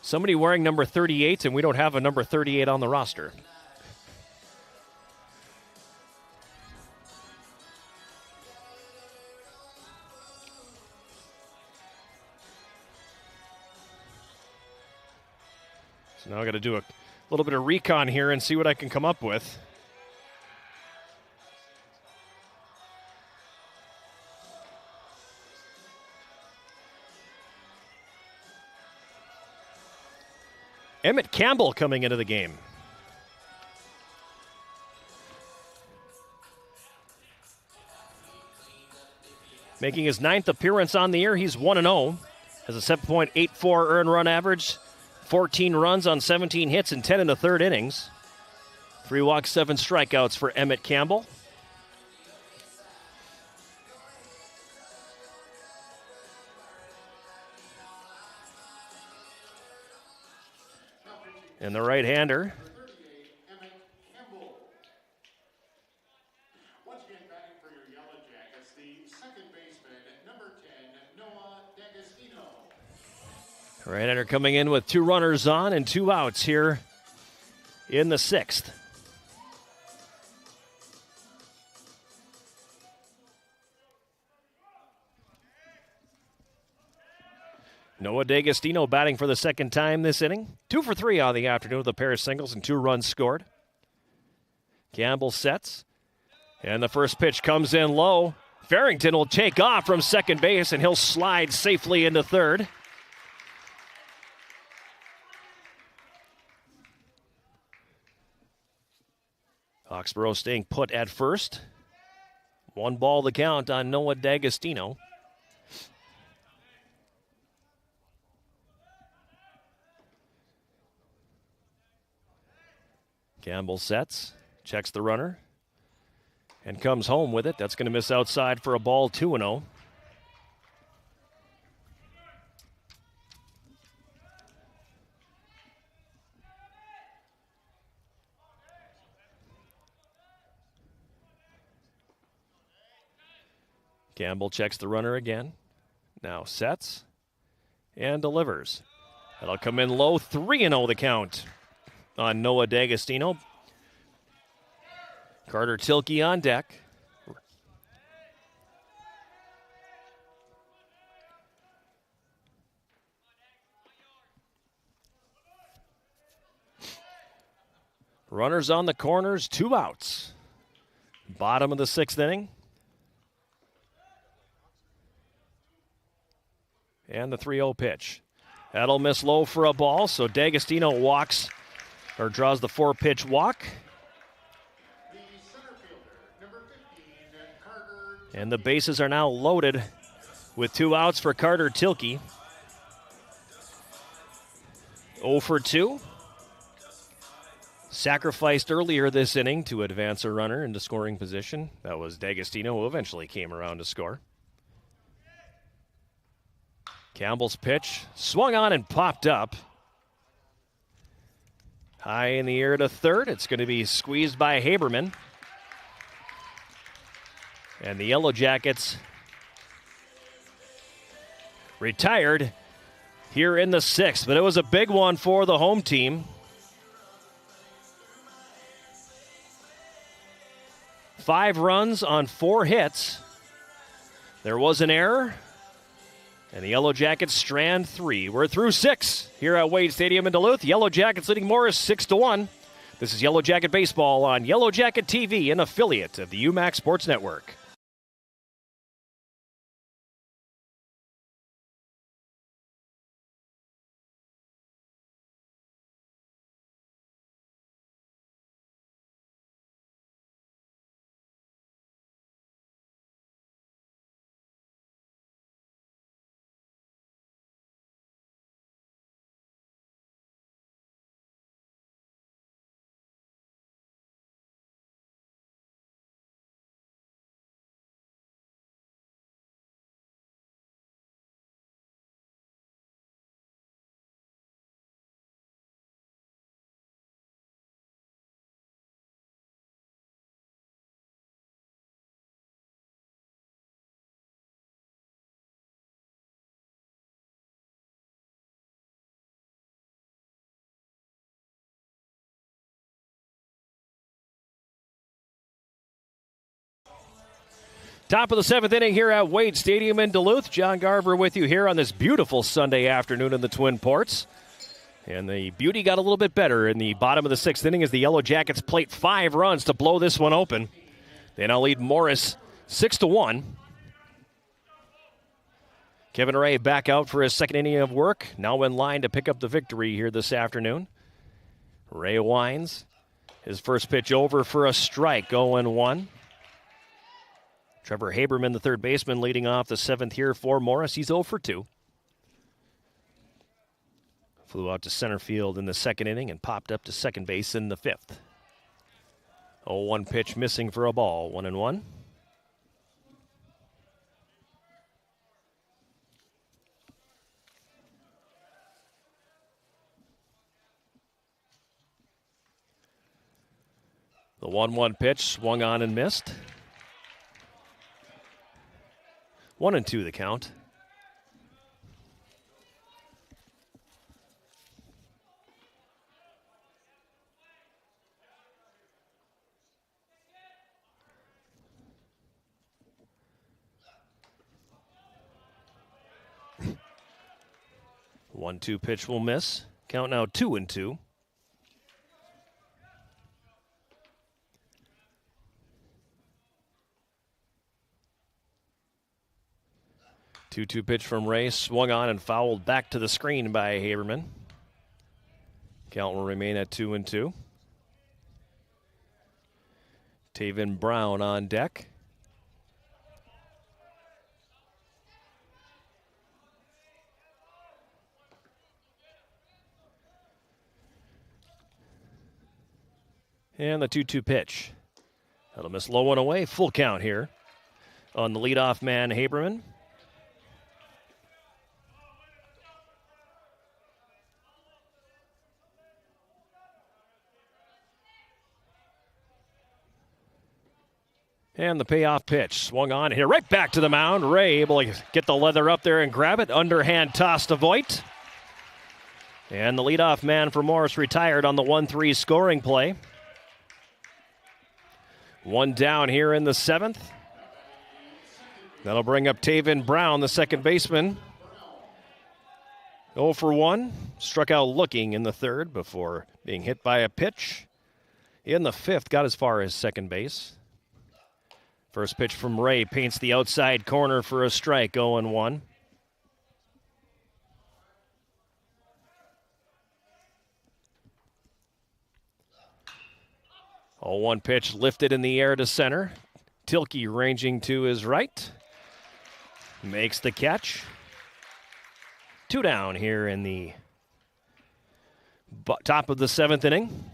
somebody wearing number 38, and we don't have a number 38 on the roster. So now I got to do a little bit of recon here and see what I can come up with. Emmett Campbell coming into the game. Making his 9th appearance on the year, he's 1-0. Has a 7.84 earned run average, 14 runs on 17 hits and 10 in the third innings. 3 walks, 7 strikeouts for Emmett Campbell. And the right-hander. Right-hander coming in with 2 runners on and 2 outs here in the 6th. Noah D'Agostino batting for the second time this inning. 2 for 3 on the afternoon with a pair of singles and 2 runs scored. Campbell sets. And the first pitch comes in low. Farrington will take off from second base, and he'll slide safely into third. Hawkesboro staying put at first. 1 ball the count on Noah D'Agostino. Campbell sets, checks the runner, and comes home with it. That's going to miss outside for a ball, 2-0. Campbell checks the runner again. Now sets and delivers. That'll come in low, 3-0 the count on Noah D'Agostino. Carter Tilke on deck. Runners on the corners, 2 outs. Bottom of the 6th inning. And the 3-0 pitch. That'll miss low for a ball, so D'Agostino walks, or draws the 4-pitch walk. And the bases are now loaded with 2 outs for Carter Tilke. 0 for 2. Sacrificed earlier this inning to advance a runner into scoring position. That was D'Agostino, who eventually came around to score. Campbell's pitch swung on and popped up. High in the air to third. It's going to be squeezed by Haberman. And the Yellow Jackets retired here in the 6th. But it was a big one for the home team. 5 runs on 4 hits. There was an error. And the Yellow Jackets strand 3. We're through 6 here at Wade Stadium in Duluth. Yellow Jackets leading Morris 6-1. This is Yellow Jacket Baseball on Yellow Jacket TV, an affiliate of the UMAC Sports Network. Top of the 7th inning here at Wade Stadium in Duluth. John Garver with you here on this beautiful Sunday afternoon in the Twin Ports. And the beauty got a little bit better in the bottom of the 6th inning as the Yellow Jackets plate 5 runs to blow this one open. They now lead Morris 6-1. Kevin Ray back out for his 2nd inning of work. Now in line to pick up the victory here this afternoon. Ray winds. His first pitch over for a strike, 0-1. Trevor Haberman, the third baseman, leading off the 7th here for Morris. He's 0 for 2. Flew out to center field in the 2nd inning and popped up to second base in the 5th. 0-1 pitch missing for a ball, 1-1. The 1-1 pitch swung on and missed. 1-2 the count. 1-2 pitch will miss. Count now 2-2. 2-2 pitch from Ray, swung on and fouled back to the screen by Haberman. Count will remain at 2-2. Taven Brown on deck. And the 2-2 pitch. That'll miss low and away. Full count here on the leadoff man, Haberman. And the payoff pitch. Swung on here, right back to the mound. Ray able to get the leather up there and grab it. Underhand toss to Voigt. And the leadoff man for Morris retired on the 1-3 scoring play. One down here in the 7th. That'll bring up Taven Brown, the second baseman. 0 for 1. Struck out looking in the 3rd before being hit by a pitch. In the 5th, got as far as second base. First pitch from Ray paints the outside corner for a strike, 0-1. Oh, 1 pitch lifted in the air to center. Tilke ranging to his right. Makes the catch. 2 down here in the top of the 7th inning.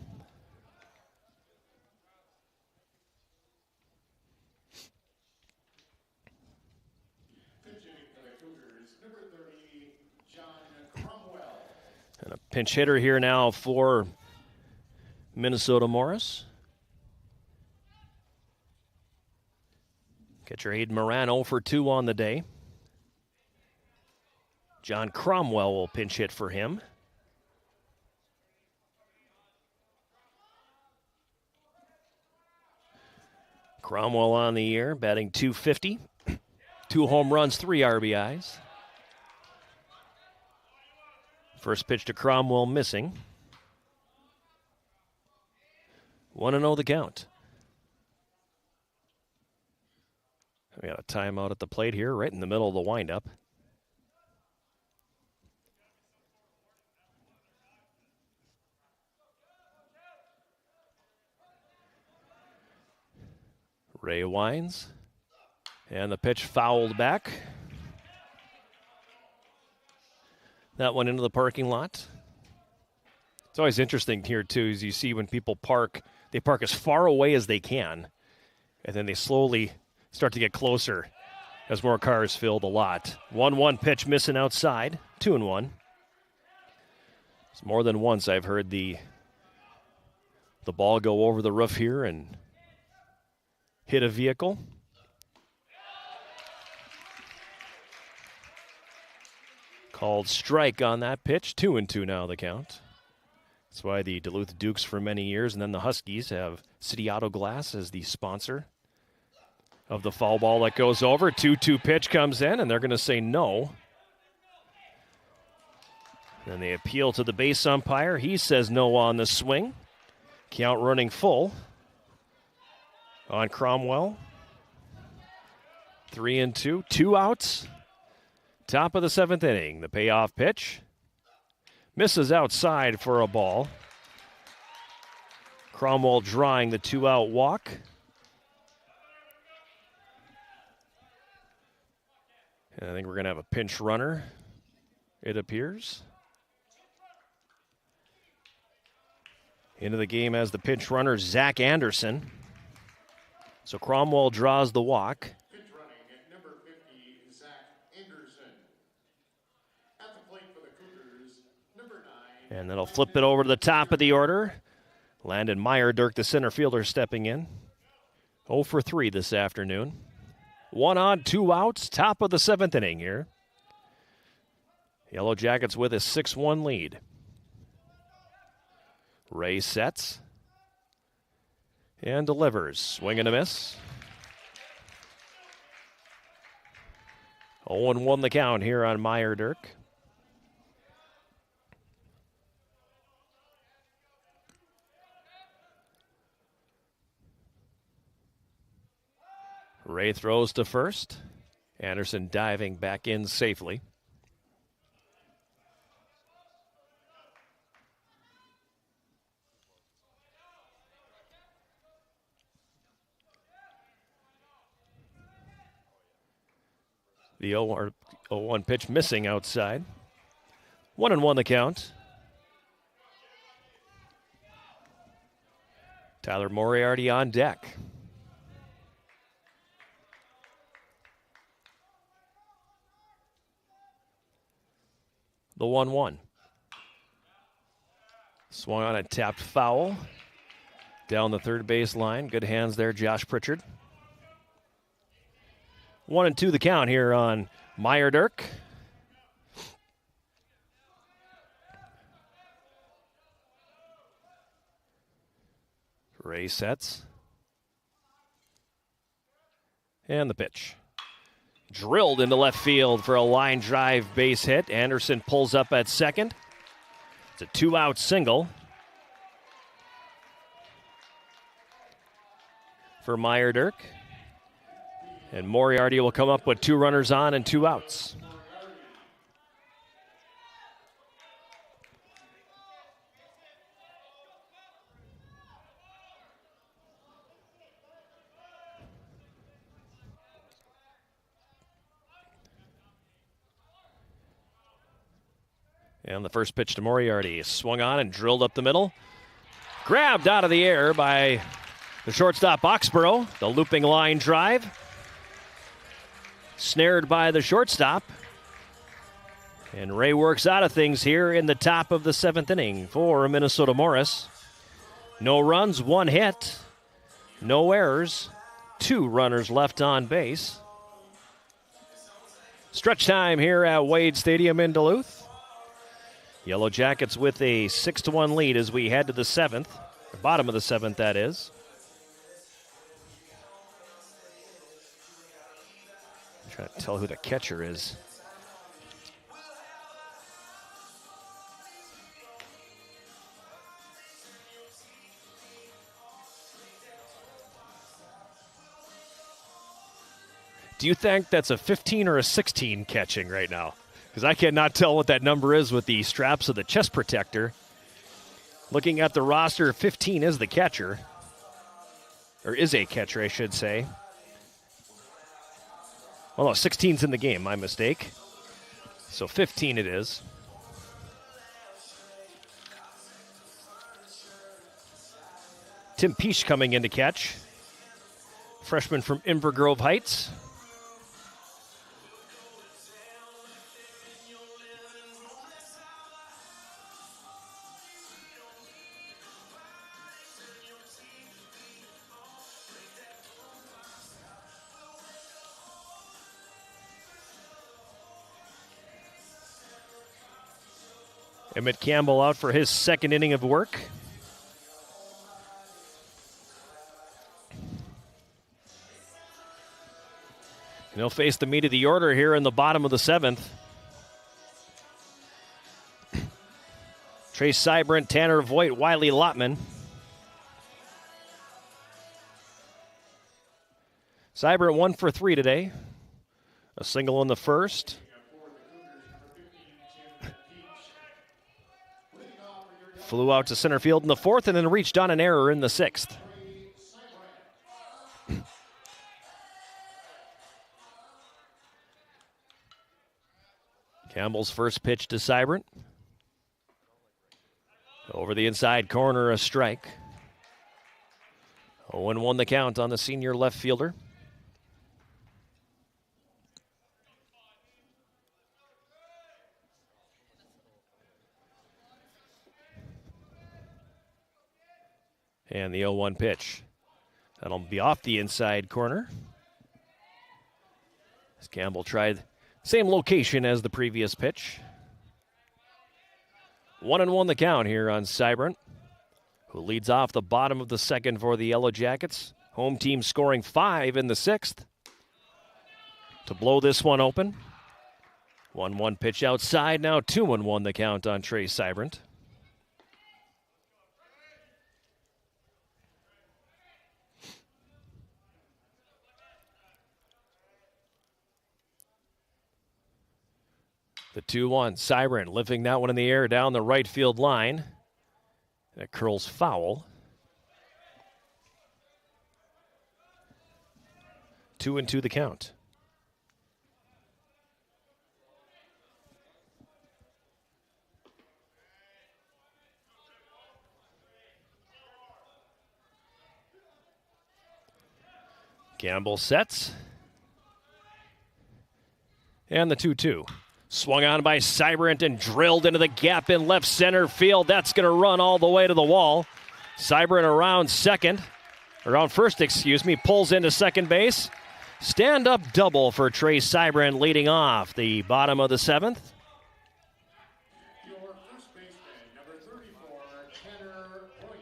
And a pinch hitter here now for Minnesota Morris. Catcher Hayden Moran 0 for 2 on the day. John Cromwell will pinch hit for him. Cromwell on the year, batting .250. 2 home runs, 3 RBIs. First pitch to Cromwell missing. 1-0 the count. We got a timeout at the plate here, right in the middle of the windup. Ray winds. And the pitch fouled back. That one into the parking lot. It's always interesting here, too, as you see when people park, they park as far away as they can, and then they slowly start to get closer as more cars fill the lot. 1-1 pitch missing outside, 2-1. It's more than once I've heard the ball go over the roof here and hit a vehicle. Called strike on that pitch. 2-2 now the count. That's why the Duluth Dukes for many years and then the Huskies have City Auto Glass as the sponsor of the foul ball that goes over. 2-2 pitch comes in and they're going to say no. Then they appeal to the base umpire. He says no on the swing. Count running full on Cromwell. 3-2, 2 outs. Top of the 7th inning, the payoff pitch. Misses outside for a ball. Cromwell drawing the 2-out walk. And I think we're going to have a pinch runner, it appears. Into the game as the pinch runner, Zach Anderson. So Cromwell draws the walk. And then he'll flip it over to the top of the order. Landon Meyer-Dirk, the center fielder, stepping in. 0 for 3 this afternoon. 1 on, 2 outs, top of the 7th inning here. Yellow Jackets with a 6-1 lead. Ray sets. And delivers. Swing and a miss. 0-1 the count here on Meyer-Dirk. Ray throws to first. Anderson diving back in safely. The 0-1 pitch missing outside. 1-1 the count. Tyler Moriarty on deck. The 1-1. Swung on a tapped foul. Down the third base line. Good hands there, Josh Pritchard. 1-2 the count here on Meyer Dirk. Ray sets. And the pitch. Drilled into left field for a line drive base hit. Anderson pulls up at second. It's a 2-out single for Meyer Dirk. And Moriarty will come up with 2 runners on and 2 outs. And the first pitch to Moriarty swung on and drilled up the middle. Grabbed out of the air by the shortstop Oxborough. The looping line drive. Snared by the shortstop. And Ray works out of things here in the top of the 7th inning for Minnesota Morris. No runs, 1 hit. No errors. 2 runners left on base. Stretch time here at Wade Stadium in Duluth. Yellow Jackets with a 6-1 lead as we head to the 7th. The bottom of the 7th, that is. I'm trying to tell who the catcher is. Do you think that's a 15 or a 16 catching right now? Because I cannot tell what that number is with the straps of the chest protector. Looking at the roster, 15 is the catcher. Or is a catcher, I should say. Oh, no, 16's in the game, my mistake. So 15 it is. Tim Peach coming in to catch. Freshman from Inver Grove Heights. Emmett Campbell out for his 2nd inning of work. And he'll face the meat of the order here in the bottom of the 7th. Trace Seibert, Tanner Voigt, Wiley Lottman. Seibert 1 for 3 today. A single in the first. Flew out to center field in the 4th and then reached on an error in the 6th. Campbell's first pitch to Seibert. Over the inside corner, a strike. 0-1 the count on the senior left fielder. And the 0-1 pitch. That'll be off the inside corner. As Campbell tried same location as the previous pitch. 1-1 the count here on Seibert, who leads off the bottom of the 2nd for the Yellow Jackets. Home team scoring 5 in the 6th to blow this one open. 1-1 pitch outside, now 2-1 the count on Trey Seibert. The 2-1. Seibert lifting that one in the air down the right field line. And it curls foul. 2-2 the count. Campbell sets. And the 2-2. Swung on by Seibert and drilled into the gap in left center field. That's going to run all the way to the wall. Seibert around first, pulls into second base. Stand-up double for Trey Seibert leading off the bottom of the 7th. Your first baseman, number 34, Tanner Boyd.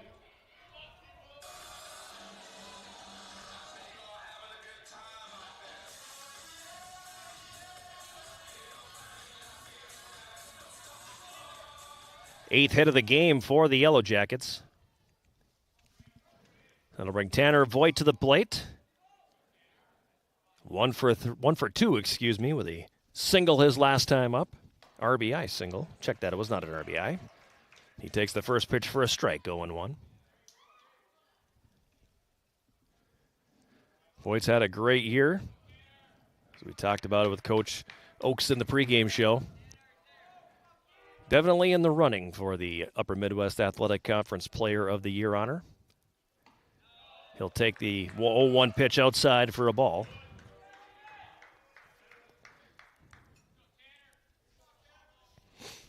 Eighth hit of the game for the Yellow Jackets. That'll bring Tanner Voigt to the plate. One for two, with a single his last time up. RBI single. Check that, it was not an RBI. He takes the first pitch for a strike, 0-1. Voigt's had a great year. As we talked about it with Coach Oakes in the pregame show. Definitely in the running for the Upper Midwest Athletic Conference Player of the Year honor. He'll take the 0-1 pitch outside for a ball.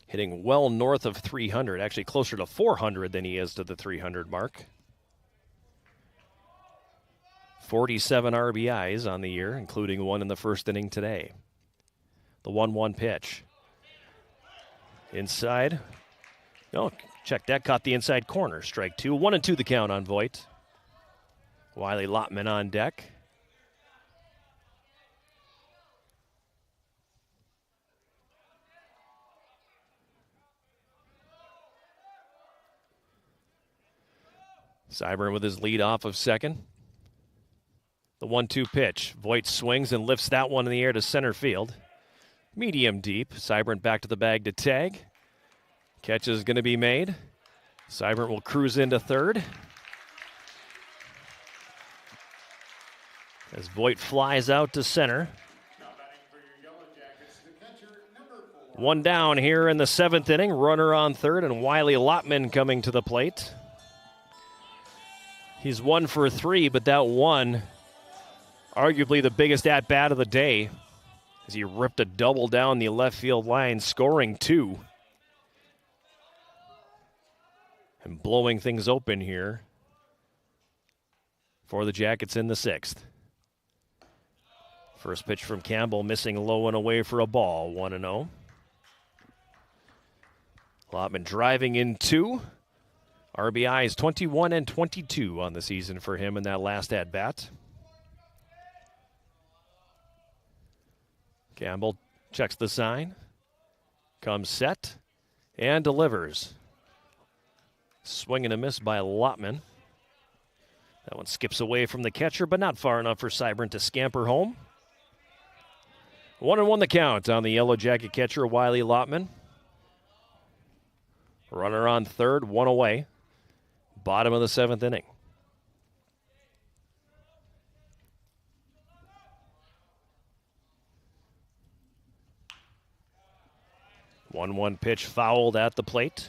Hitting well north of 300, actually closer to 400 than he is to the 300 mark. 47 RBIs on the year, including one in the first inning today. The 1-1 pitch. Inside. Oh, check that. Caught the inside corner. Strike 2. 1-2 the count on Voigt. Wiley Lotman on deck. Seibert with his lead off of second. The 1-2 pitch. Voigt swings and lifts that one in the air to center field. Medium deep. Seibert back to the bag to tag. Catch is going to be made. Seibert will cruise into third. As Voigt flies out to center. One down here in the 7th inning. Runner on third, and Wiley Lotman coming to the plate. He's 1 for 3, but that one, arguably the biggest at-bat of the day, as he ripped a double down the left field line, scoring 2. And blowing things open here for the Jackets in the 6th. First pitch from Campbell, missing low and away for a ball, 1-0. Lotman driving in 2. RBIs 21 and 22 on the season for him in that last at-bat. Campbell checks the sign, comes set, and delivers. Swing and a miss by Lotman. That one skips away from the catcher, but not far enough for Seibert to scamper home. 1-1 the count on the Yellow Jacket catcher, Wiley Lotman. Runner on third, 1 away. Bottom of the 7th inning. One pitch fouled at the plate.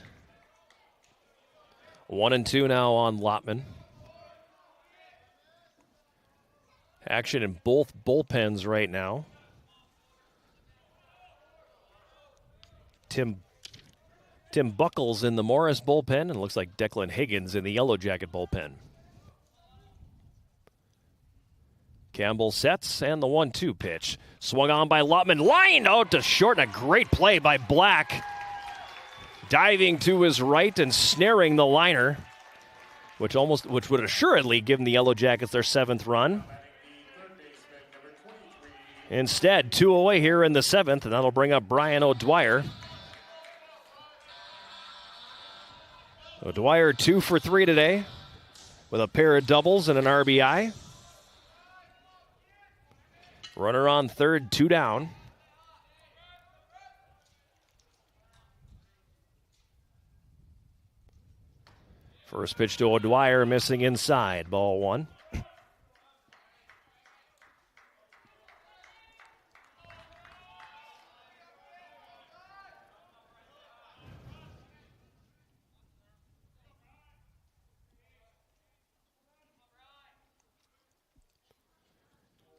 1-2 now on Lotman. Action in both bullpens right now. Tim Buckles in the Morris bullpen, and it looks like Declan Higgins in the Yellow Jacket bullpen. Campbell sets, and the 1-2 pitch. Swung on by Lotman, lined out to short, and a great play by Black. Diving to his right and snaring the liner, which would assuredly give the Yellow Jackets their 7th run. Instead, 2 away here in the 7th, and that'll bring up Brian O'Dwyer. O'Dwyer 2 for 3 today with a pair of doubles and an RBI. Runner on third, 2 down. First pitch to O'Dwyer, missing inside, ball one.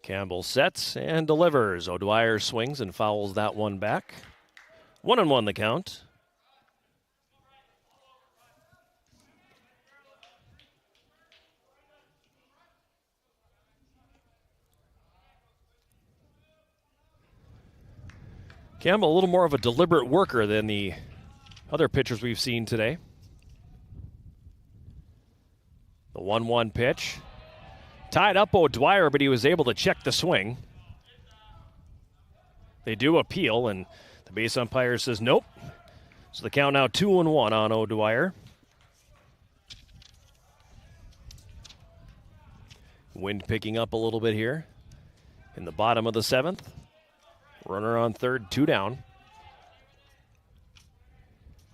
Campbell sets and delivers. O'Dwyer swings and fouls that one back. 1-1 the count. Campbell a little more of a deliberate worker than the other pitchers we've seen today. The 1-1 pitch. Tied up O'Dwyer, but he was able to check the swing. They do appeal, and the base umpire says nope. So the count now 2-1 on O'Dwyer. Wind picking up a little bit here in the bottom of the seventh. Runner on third, 2 down.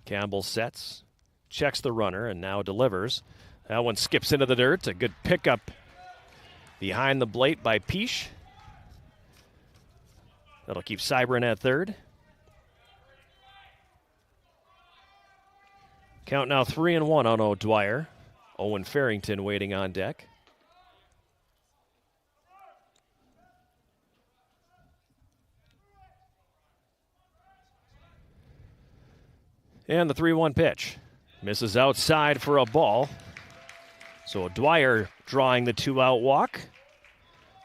Campbell sets, checks the runner, and now delivers. That one skips into the dirt. A good pickup behind the plate by Peach. That'll keep Cybran at third. Count now 3-1 on O'Dwyer. Owen Farrington waiting on deck. And the 3-1 pitch. Misses outside for a ball. So O'Dwyer drawing the 2-out walk.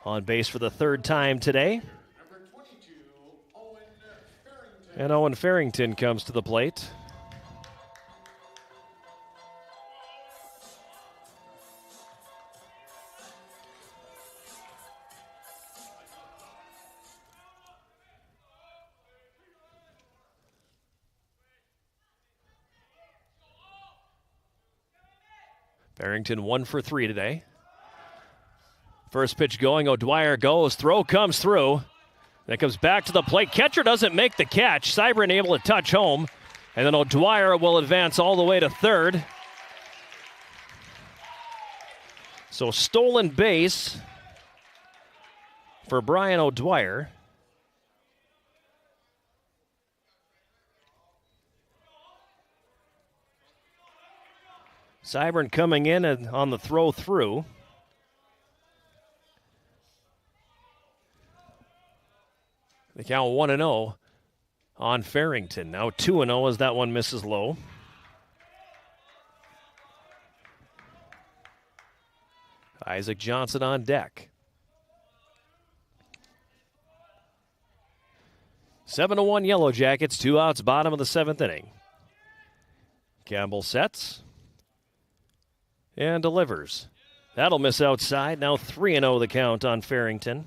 On base for the third time today. Number 22, Owen Farrington. And Owen Farrington comes to the plate. Farrington 1 for 3 today. First pitch going, O'Dwyer goes, throw comes through. Then comes back to the plate. Catcher doesn't make the catch. Cybran able to touch home. And then O'Dwyer will advance all the way to third. So stolen base for Brian O'Dwyer. Cybran coming in and on the throw through. The count 1-0 on Farrington. Now 2-0 as that one misses low. Isaac Johnson on deck. 7-1 Yellow Jackets, 2 outs, bottom of the 7th inning. Campbell sets and delivers. That'll miss outside. Now 3-0 the count on Farrington.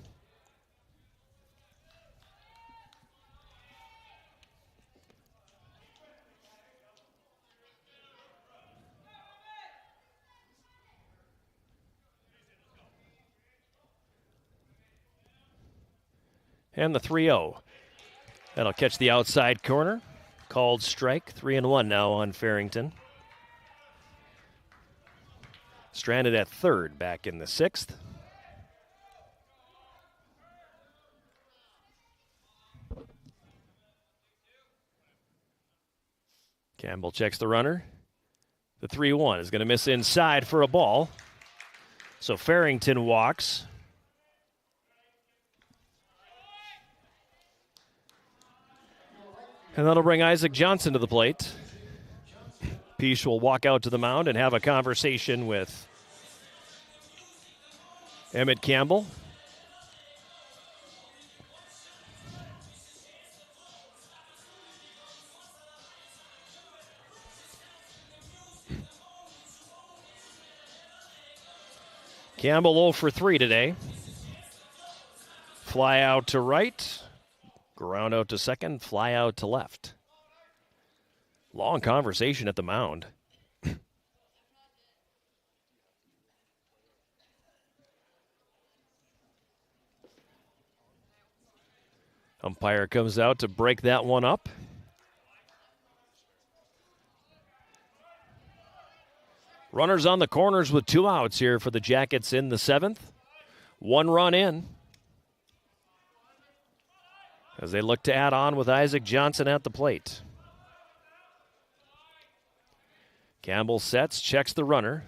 And the 3-0. That'll catch the outside corner. Called strike. 3-1 now on Farrington. Stranded at third back in the 6th. Campbell checks the runner. The 3-1 is going to miss inside for a ball. So Farrington walks. And that'll bring Isaac Johnson to the plate. Peach will walk out to the mound and have a conversation with Emmett Campbell. Campbell 0 for 3 today. Fly out to right. Ground out to second, fly out to left. Long conversation at the mound. Umpire comes out to break that one up. Runners on the corners with 2 outs here for the Jackets in the 7th. 1 run in as they look to add on with Isaac Johnson at the plate. Campbell sets, checks the runner.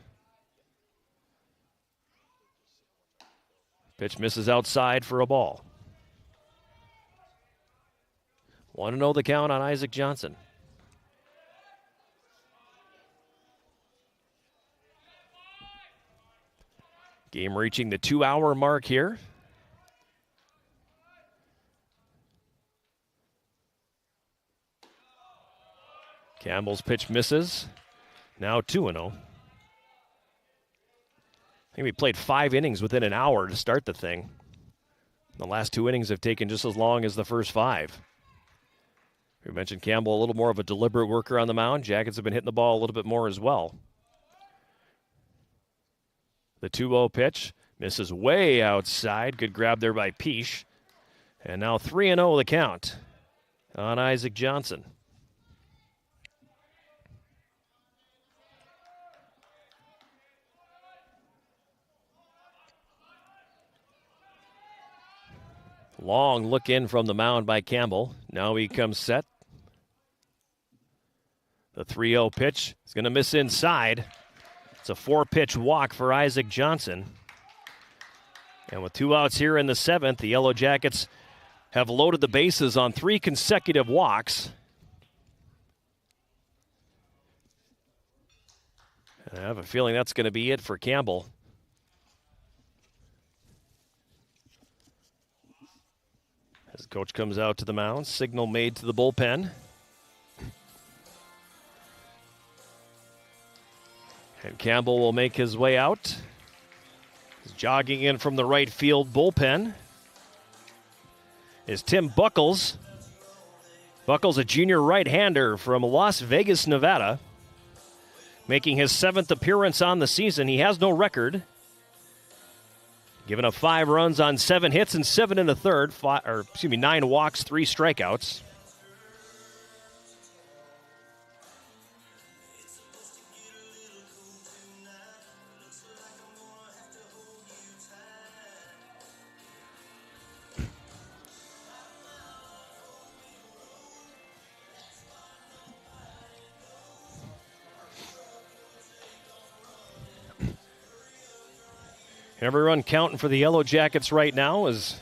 Pitch misses outside for a ball. 1-0 the count on Isaac Johnson. Game reaching the 2-hour mark here. Campbell's pitch misses. Now 2-0. I think we played 5 innings within an hour to start the thing. The last 2 innings have taken just as long as the first 5. We mentioned Campbell, a little more of a deliberate worker on the mound. Jackets have been hitting the ball a little bit more as well. The 2-0 pitch misses way outside. Good grab there by Peach. And now 3-0 the count on Isaac Johnson. Long look in from the mound by Campbell. Now he comes set. The 3-0 pitch is going to miss inside. It's a 4-pitch walk for Isaac Johnson. And with 2 outs here in the 7th, the Yellow Jackets have loaded the bases on 3 consecutive walks. And I have a feeling that's going to be it for Campbell. As coach comes out to the mound, signal made to the bullpen. And Campbell will make his way out. He's jogging in from the right field bullpen is Tim Buckles. Buckles, a junior right-hander from Las Vegas, Nevada. Making his 7th appearance on the season. He has no record. Giving up 5 runs on 7 hits and 7 in the third. 9 walks, 3 strikeouts. Every run counting for the Yellow Jackets right now, as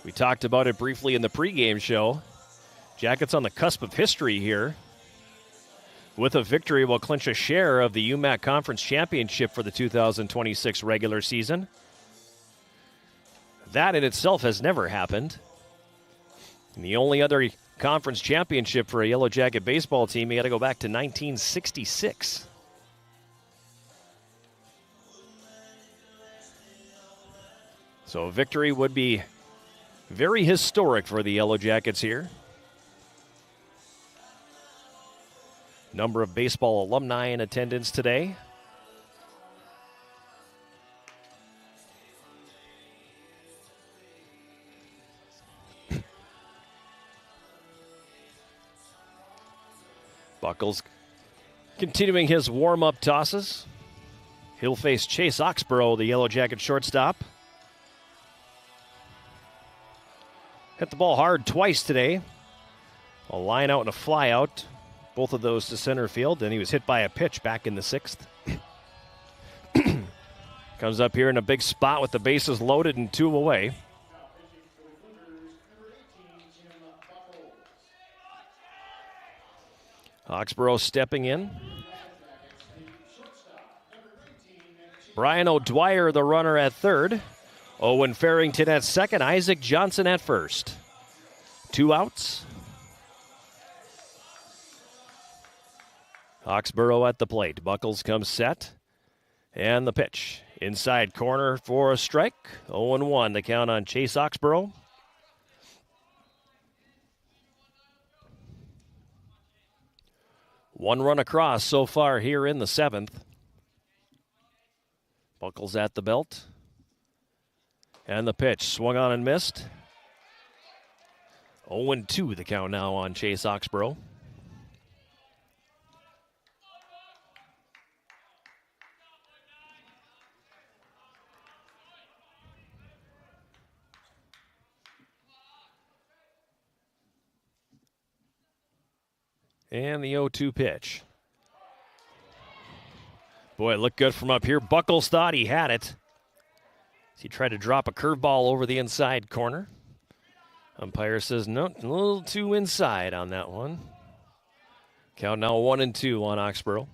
we talked about it briefly in the pregame show. Jackets on the cusp of history here. With a victory, will clinch a share of the UMAC Conference Championship for the 2026 regular season. That in itself has never happened. And the only other conference championship for a Yellow Jacket baseball team, you got to go back to 1966. So a victory would be very historic for the Yellow Jackets here. Number of baseball alumni in attendance today. Buckles continuing his warm-up tosses. He'll face Chase Oxborough, the Yellow Jacket shortstop. Hit the ball hard twice today. A line out and a fly out. Both of those to center field. Then he was hit by a pitch back in the 6th. Comes up here in a big spot with the bases loaded and 2 away. Oxborough stepping in. Brian O'Dwyer, the runner at third. Owen Farrington at second, Isaac Johnson at first. 2 outs. Oxborough at the plate. Buckles comes set. And the pitch. Inside corner for a strike. 0-1 the count on Chase Oxborough. One run across so far here in the 7th. Buckles at the belt. And the pitch, swung on and missed. 0-2 the count now on Chase Oxborough. And the 0-2 pitch. Boy, it looked good from up here. Buckles thought he had it. He tried to drop a curveball over the inside corner. Umpire says, no, a little too inside on that one. Count now 1-2 on Oxborough.